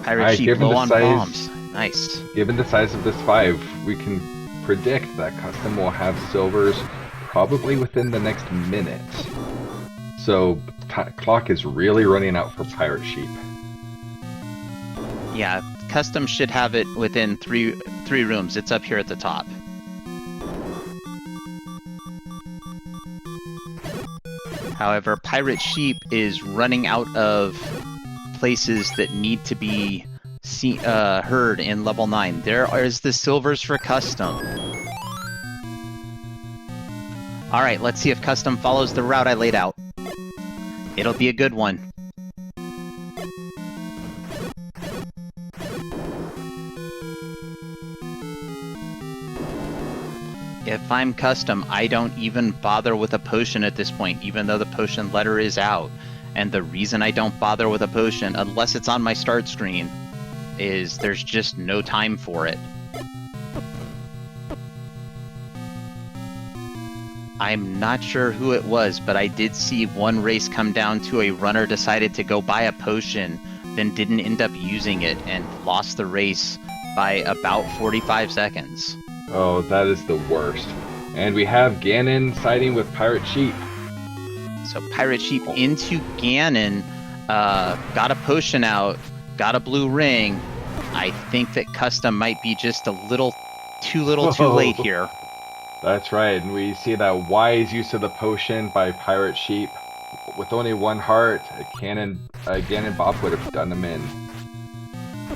PirateSheep low on bombs. Nice. Given the size of this 5, we can predict that cUstOm will have silvers probably within the next minute. So, clock is really running out for PirateSheep. Yeah, cUstOm should have it within three rooms. It's up here at the top. However, Pirate Sheep is running out of places that need to be heard in level 9. There is the silvers for custom. Alright, let's see if custom follows the route I laid out. It'll be a good one. If I'm custom, I don't even bother with a potion at this point, even though the potion letter is out. And the reason I don't bother with a potion, unless it's on my start screen, is there's just no time for it. I'm not sure who it was, but I did see one race come down to a runner decided to go buy a potion, then didn't end up using it, and lost the race by about 45 seconds. Oh, that is the worst. And we have Ganon siding with Pirate Sheep. So Pirate Sheep into Ganon, got a potion out, got a blue ring. I think that custom might be just a little too late here. That's right, and we see that wise use of the potion by Pirate Sheep. With only one heart, a Ganon Bop would have done him in.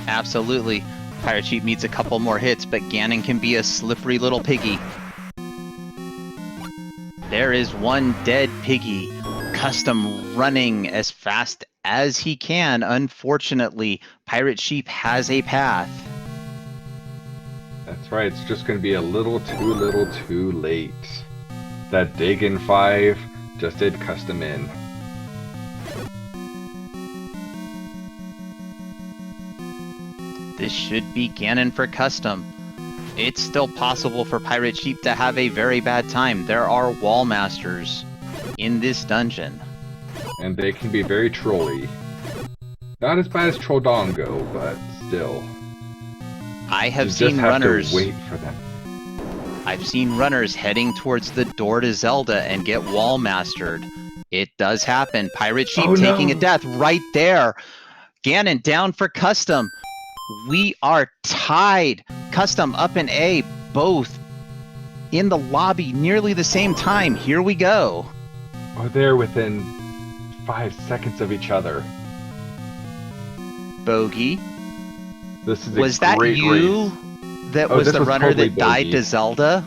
Absolutely. Pirate Sheep needs a couple more hits, but Ganon can be a slippery little piggy. There is one dead piggy. Custom running as fast as he can. Unfortunately, Pirate Sheep has a path. That's right, it's just going to be a little too late. That Dagon 5 just did custom in. This should be Ganon for custom. It's still possible for Pirate Sheep to have a very bad time. There are wall masters in this dungeon. And they can be very trolly. Not as bad as Troldongo, but still. I have seen runners. To wait for them. I've seen runners heading towards the door to Zelda and get wall mastered. It does happen. Pirate Sheep taking a death right there. Ganon down for custom. We are tied. Custom up in A, both in the lobby nearly the same time. Here we go. Oh, they're within 5 seconds of each other. Bogey. This is was that you race. that was the runner totally that died to Zelda?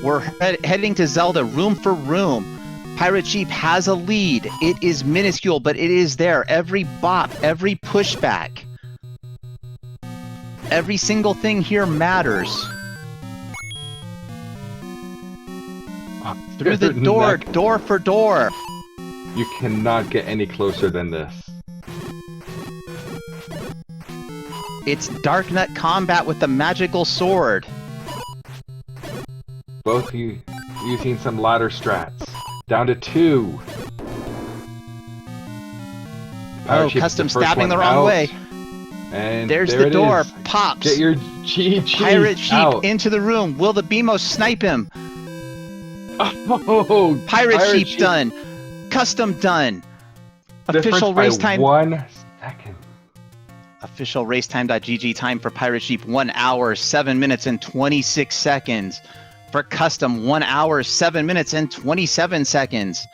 We're heading to Zelda room for room. Pirate Sheep has a lead. It is minuscule, but it is there. Every bop, every pushback, every single thing here matters. Through the door, door for door. You cannot get any closer than this. It's Dark Nut combat with the magical sword. Both using some ladder strats. Down to 2. Oh, custom stabbing the wrong way. And there's the door. Is. Pops. Get your GG Pirate Sheep out. into the room. Will the BMO snipe him? Oh, Pirate Sheep done. Custom done. Official race time. 1 second. Official race time.gg time for Pirate Sheep 1 hour 7 minutes and 26 seconds. For custom 1 hour 7 minutes and 27 seconds.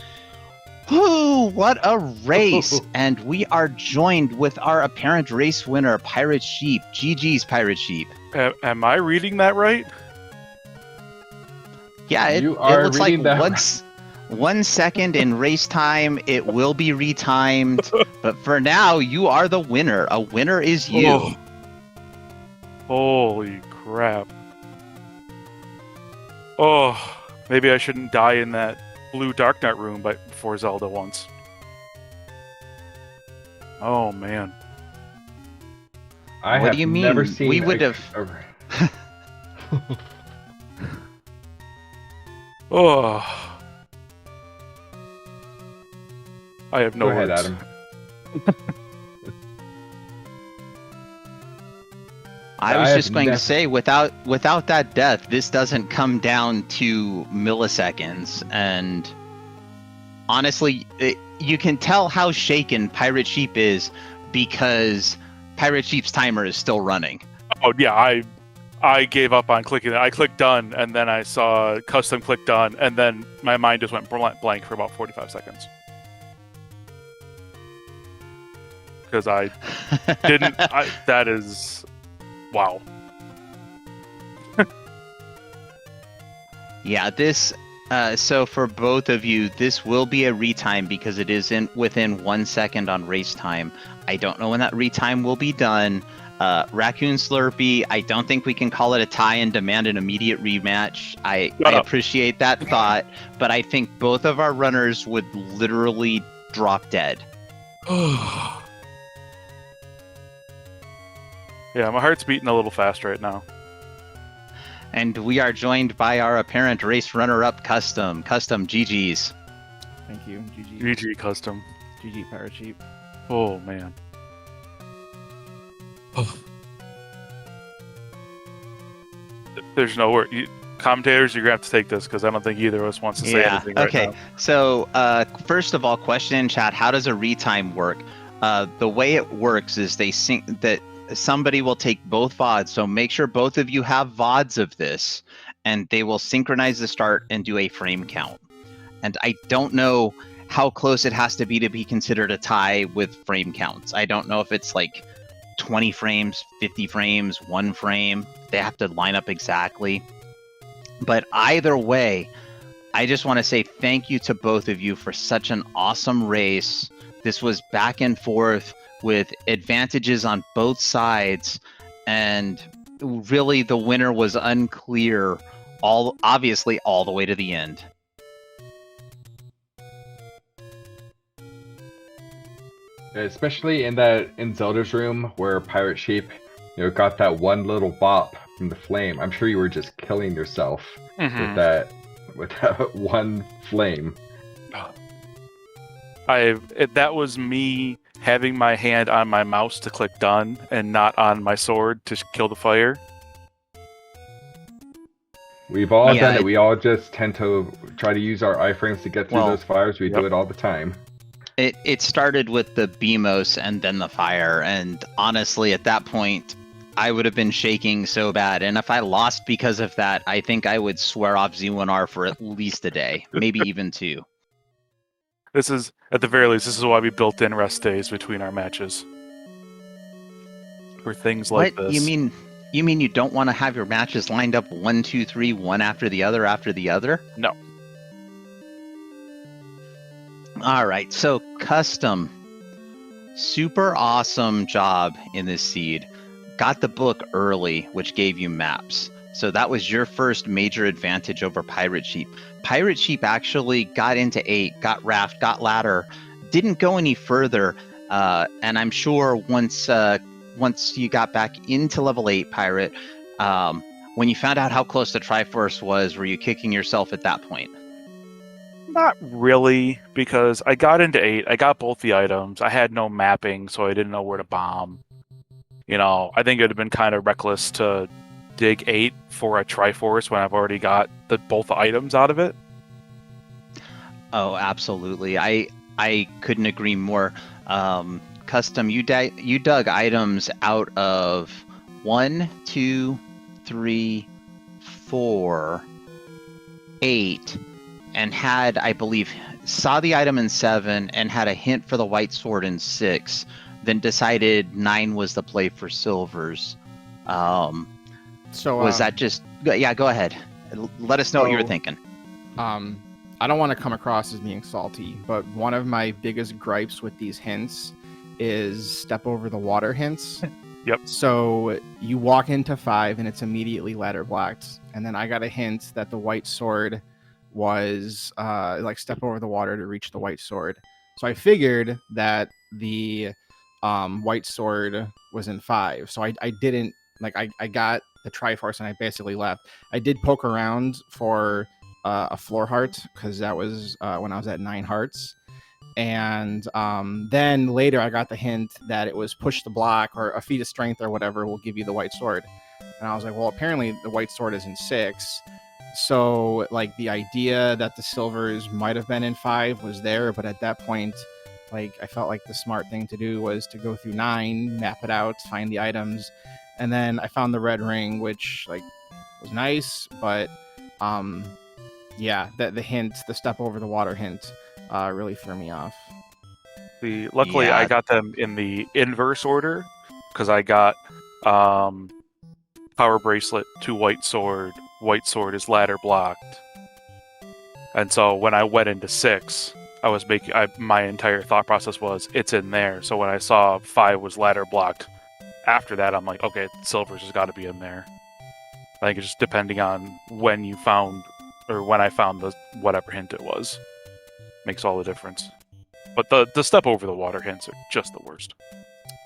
Whoo, what a race! And we are joined with our apparent race winner, Pirate Sheep. GG's Pirate Sheep. Am I reading that right? Yeah, it looks like once 1 second in race time. It will be retimed, but for now, you are the winner. A winner is you. Oh. Holy crap. Oh, maybe I shouldn't die in that blue Dark Knight room before Zelda once. Oh, man. What do you mean? Never seen we would have... Oh. I have no words. Go ahead, Adam. I was just going to say, without that death, this doesn't come down to milliseconds. And honestly, you can tell how shaken Pirate Sheep is because Pirate Sheep's timer is still running. Oh, yeah, I gave up on clicking it. I clicked done, and then I saw custom click done, and then my mind just went blank for about 45 seconds. Because I didn't. That is. Wow. Yeah, this. So for both of you, this will be a retime because it is within 1 second on race time. I don't know when that retime will be done. Raccoon Slurpee, I don't think we can call it a tie and demand an immediate rematch. I appreciate that thought, but I think both of our runners would literally drop dead. Yeah, my heart's beating a little fast right now. And we are joined by our apparent race runner-up, cUstOm. cUstOm, GG's. Thank you, GG. GG custom. GG ThePirateSheep. Oh man. There's no word. Commentators, you're gonna have to take this because I don't think either of us wants to say anything right now. So first of all, question in chat: how does a retime work? The way it works is they sync that somebody will take both VODs. So make sure both of you have VODs of this, and they will synchronize the start and do a frame count. And I don't know how close it has to be considered a tie with frame counts. I don't know if it's like 20 frames, 50 frames, 1 frame. They have to line up exactly. But either way, I just want to say thank you to both of you for such an awesome race. This was back and forth with advantages on both sides, and really the winner was unclear obviously all the way to the end. Especially in Zelda's room where ThePirateSheep, got that one little bop from the flame. I'm sure you were just killing yourself with that one flame. That was me having my hand on my mouse to click done and not on my sword to kill the fire. We've all done it. We all just tend to try to use our iframes to get through those fires. We do it all the time. It started with the BMOS and then the fire, and honestly at that point I would have been shaking so bad, and if I lost because of that, I think I would swear off Z1R for at least a day, maybe even 2. This is, at the very least, this is why we built in rest days between our matches. For things like this. You mean you don't want to have your matches lined up 1, 2, 3, one after the other? No. Alright, so cUstOm. Super awesome job in this seed. Got the book early, which gave you maps. So that was your first major advantage over ThePirateSheep. ThePirateSheep actually got into 8, got Raft, got Ladder, didn't go any further, and I'm sure once you got back into level 8 Pirate, when you found out how close the Triforce was, were you kicking yourself at that point? Not really, because I got into 8, I got both the items, I had no mapping, so I didn't know where to bomb. I think it would have been kind of reckless to dig 8 for a Triforce when I've already got both the items out of it. Oh, absolutely. I couldn't agree more. cUstOm, you dug items out of 1, 2, 3, 4, 8, and had, I believe, saw the item in 7 and had a hint for the white sword in 6, then decided 9 was the play for silvers. So was that just... Yeah, go ahead. Let us know what you were thinking. I don't want to come across as being salty, but one of my biggest gripes with these hints is step over the water hints. Yep. So you walk into 5 and it's immediately ladder blocked. And then I got a hint that the white sword was like step over the water to reach the white sword. So I figured that the white sword was in 5. So I didn't, like, I got the Triforce and I basically left. I did poke around for a floor heart because that was when I was at 9 hearts. And then later I got the hint that it was push the block or a feat of strength or whatever will give you the white sword. And I was like, well, apparently the white sword is in 6. So like the idea that the silvers might have been in 5 was there. But at that point, like I felt like the smart thing to do was to go through 9, map it out, find the items, and then I found the red ring, which like was nice, but yeah, the hint, the step over the water hint, really threw me off. Luckily, Yeah. I got them in the inverse order because I got power bracelet to white sword. White sword is ladder blocked, and so when I went into 6, I was my entire thought process was it's in there. So when I saw 5 was ladder blocked, after that I'm like, okay, silver's has got to be in there. I think it's just depending on when you found or when I found the whatever hint it was, makes all the difference. But the step over the water hints are just the worst.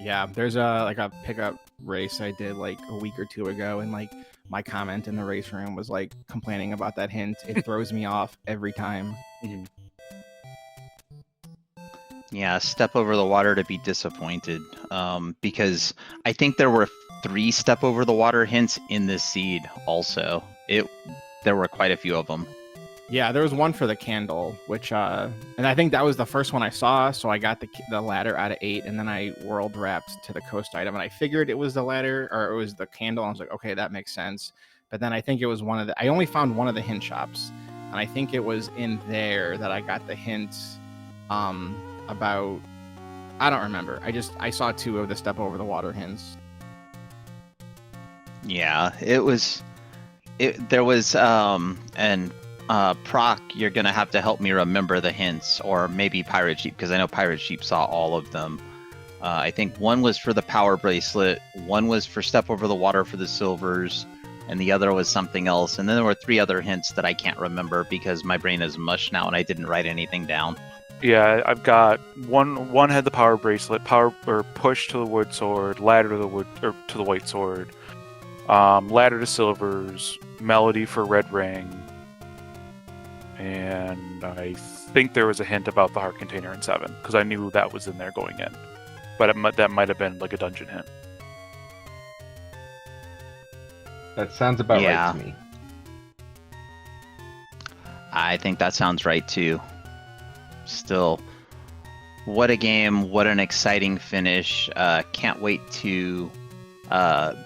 Yeah, there's a pickup race I did like a week or 2 ago, and like my comment in the race room was like complaining about that hint. It throws me off every time. Yeah, step over the water to be disappointed. Because I think there were 3 step over the water hints in this seed also. There were quite a few of them. Yeah, there was one for the candle, which and I think that was the first one I saw, so I got the ladder out of 8, and then I world wrapped to the coast item, and I figured it was the ladder, or it was the candle, and I was like, okay, that makes sense. But then I think it was I only found one of the hint shops, and I think it was in there that I got the hints about, I don't remember. I saw 2 of the step over the water hints. Yeah, there was and Proc, you're gonna have to help me remember the hints, or maybe PirateSheep, because I know PirateSheep saw all of them. I think one was for the power bracelet, one was for step over the water for the silvers, and the other was something else. And then there were 3 other hints that I can't remember because my brain is mush now and I didn't write anything down. Yeah, I've got one had the power bracelet, power or push to the wood sword, ladder to the wood or to the white sword, ladder to silvers, melody for red ring, and I think there was a hint about the heart container in 7 because I knew that was in there going in, but that might have been like a dungeon hint. That sounds about right to me. I think that sounds right too. Still, what a game, what an exciting finish. Can't wait to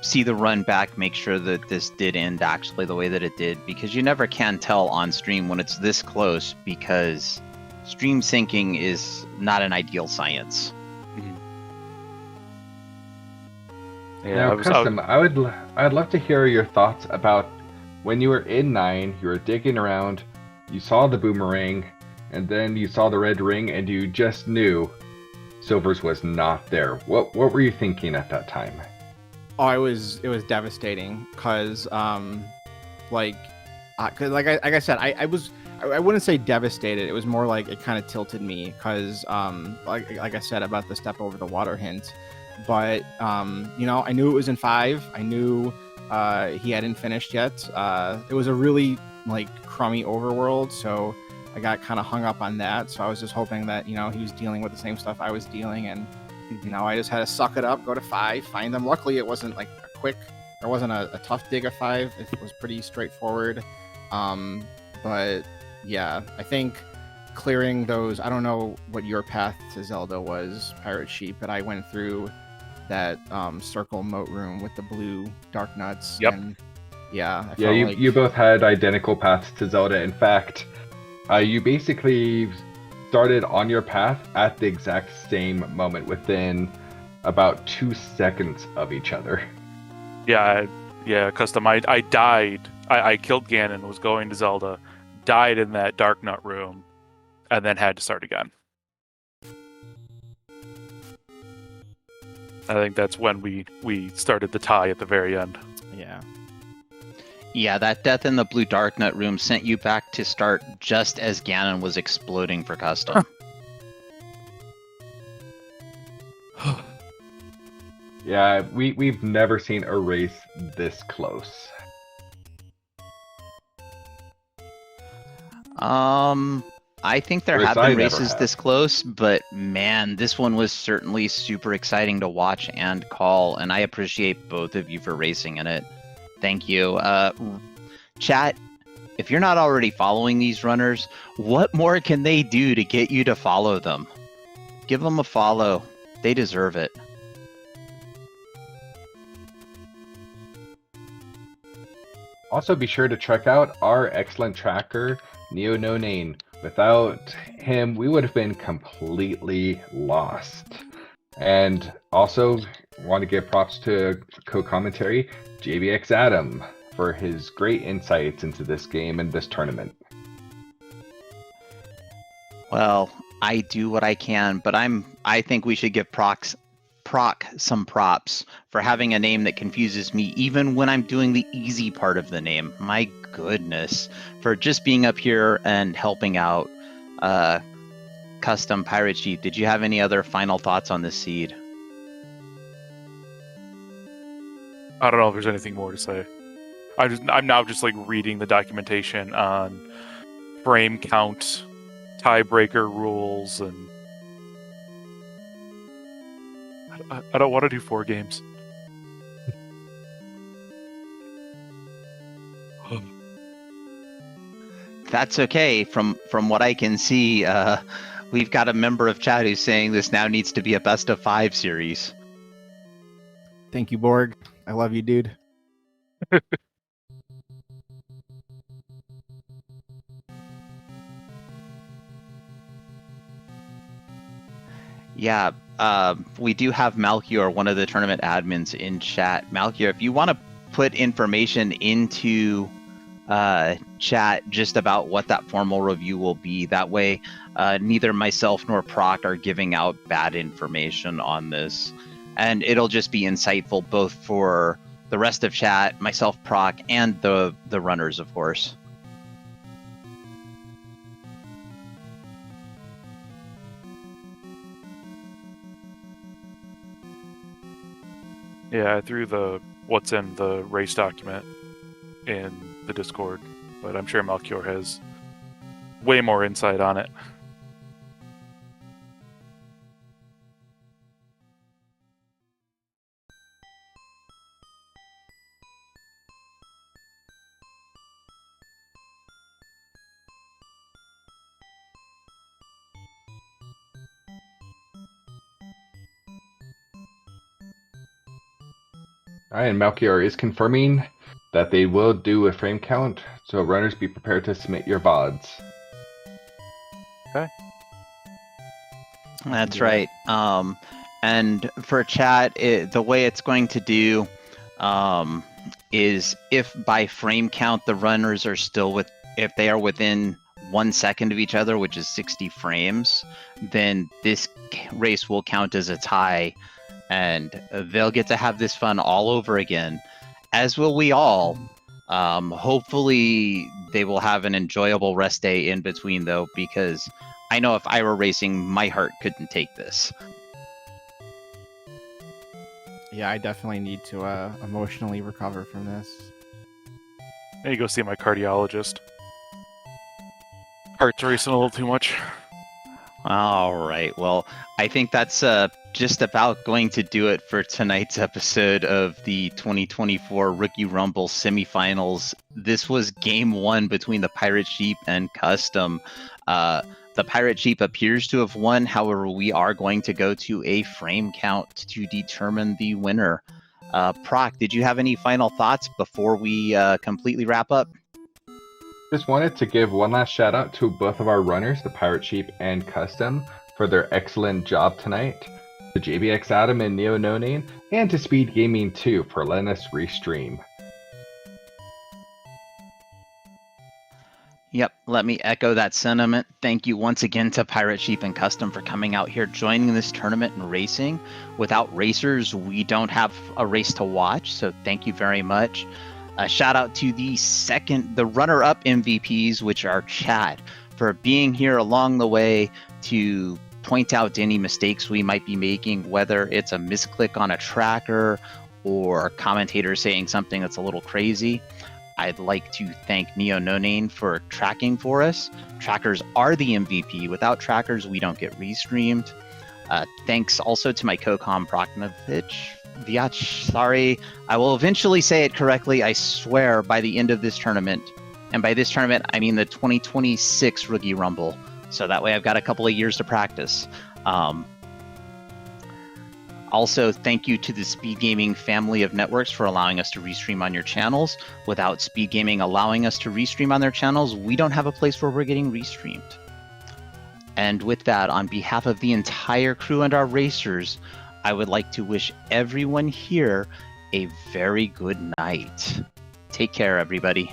see the run back, make sure that this did end actually the way that it did, because you never can tell on stream when it's this close, because stream syncing is not an ideal science. Yeah, now, cUstOm, I'd love to hear your thoughts about when you were in 9, you were digging around, you saw the boomerang, and then you saw the red ring, and you just knew silvers was not there. What were you thinking at that time? Oh, it was devastating, because like I said, I wouldn't say devastated. It was more like it kind of tilted me, because like I said about the step over the water hint. But I knew it was in 5. I knew he hadn't finished yet. It was a really like crummy overworld, so I got kind of hung up on that. So I was just hoping that he was dealing with the same stuff I was dealing, and I just had to suck it up, go to 5, find them. Luckily, it wasn't like there wasn't a tough dig of 5. It was pretty straightforward. But yeah, I think clearing those, I don't know what your path to Zelda was, PirateSheep, but I went through that circle moat room with the blue dark nuts. Yep. And yeah, you both had identical paths to Zelda. In fact, you basically started on your path at the exact same moment, within about 2 seconds of each other. Yeah, cUstOm. I died. I killed Ganon, was going to Zelda, died in that dark nut room, and then had to start again. I think that's when we started the tie at the very end. Yeah. Yeah, that death in the blue dark nut room sent you back to start just as Ganon was exploding for cUstOm. Yeah, we've never seen a race this close. I think there have been races this close, but man, this one was certainly super exciting to watch and call, and I appreciate both of you for racing in it. Thank you. Chat, if you're not already following these runners, what more can they do to get you to follow them? Give them a follow. They deserve it. Also, be sure to check out our excellent tracker, Neo No Name. Without him, we would have been completely lost. And also, want to give props to co-commentary JBX Adam for his great insights into this game and this tournament. Well, I do what I can, but I think we should give Proc some props for having a name that confuses me even when I'm doing the easy part of the name. My goodness, for just being up here and helping out. Custom Pirate Sheep, did you have any other final thoughts on this seed? I don't know if there's anything more to say. I'm now just like reading the documentation on frame count, tiebreaker rules, and I don't want to do 4 games. That's okay. From what I can see, we've got a member of chat who's saying this now needs to be a best of 5 series. Thank you, Borg. I love you, dude. Yeah, we do have Malchior, one of the tournament admins, in chat. Malchior, if you want to put information into chat just about what that formal review will be, that way neither myself nor Proc are giving out bad information on this, and it'll just be insightful both for the rest of chat, myself, Proc, and the runners, of course. Yeah, I threw what's in the race document in the Discord, but I'm sure Malchior has way more insight on it. Alright, and Melchior is confirming that they will do a frame count, so runners be prepared to submit your VODs. Okay. That's right. And for chat, the way it's going to do is if by frame count the runners are still if they are within 1 second of each other, which is 60 frames, then this race will count as a tie, and they'll get to have this fun all over again, as will we all. Hopefully they will have an enjoyable rest day in between, though, because I know if I were racing, my heart couldn't take this. Yeah, I definitely need to emotionally recover from this. I need to go see my cardiologist. Heart's racing a little too much. All right. Well, I think that's just about going to do it for tonight's episode of the 2024 Rookie Rumble Semifinals. This was game 1 between the Pirate Sheep and cUstOm. The Pirate Sheep appears to have won. However, we are going to go to a frame count to determine the winner. Proc, did you have any final thoughts before we completely wrap up? Just wanted to give one last shout out to both of our runners, the Pirate Sheep and cUstOm, for their excellent job tonight. To JBX Adam and Neo No Name, and to SpeedGaming 2 for letting us restream. Yep, let me echo that sentiment. Thank you once again to Pirate Sheep and cUstOm for coming out here, joining this tournament and racing. Without racers, we don't have a race to watch, so thank you very much. A shout out to the runner-up MVPs, which are chat, for being here along the way to point out any mistakes we might be making, whether it's a misclick on a tracker or a commentator saying something that's a little crazy. I'd like to thank Neo No Name for tracking for us. Trackers are the MVP. Without trackers, we don't get restreamed. Thanks also to my co-com Viach, sorry. I will eventually say it correctly, I swear, by the end of this tournament. And by this tournament, I mean the 2026 Rookie Rumble. So that way I've got a couple of years to practice. Also, thank you to the SpeedGaming family of networks for allowing us to restream on your channels. Without SpeedGaming allowing us to restream on their channels, we don't have a place where we're getting restreamed. And with that, on behalf of the entire crew and our racers, I would like to wish everyone here a very good night. Take care, everybody.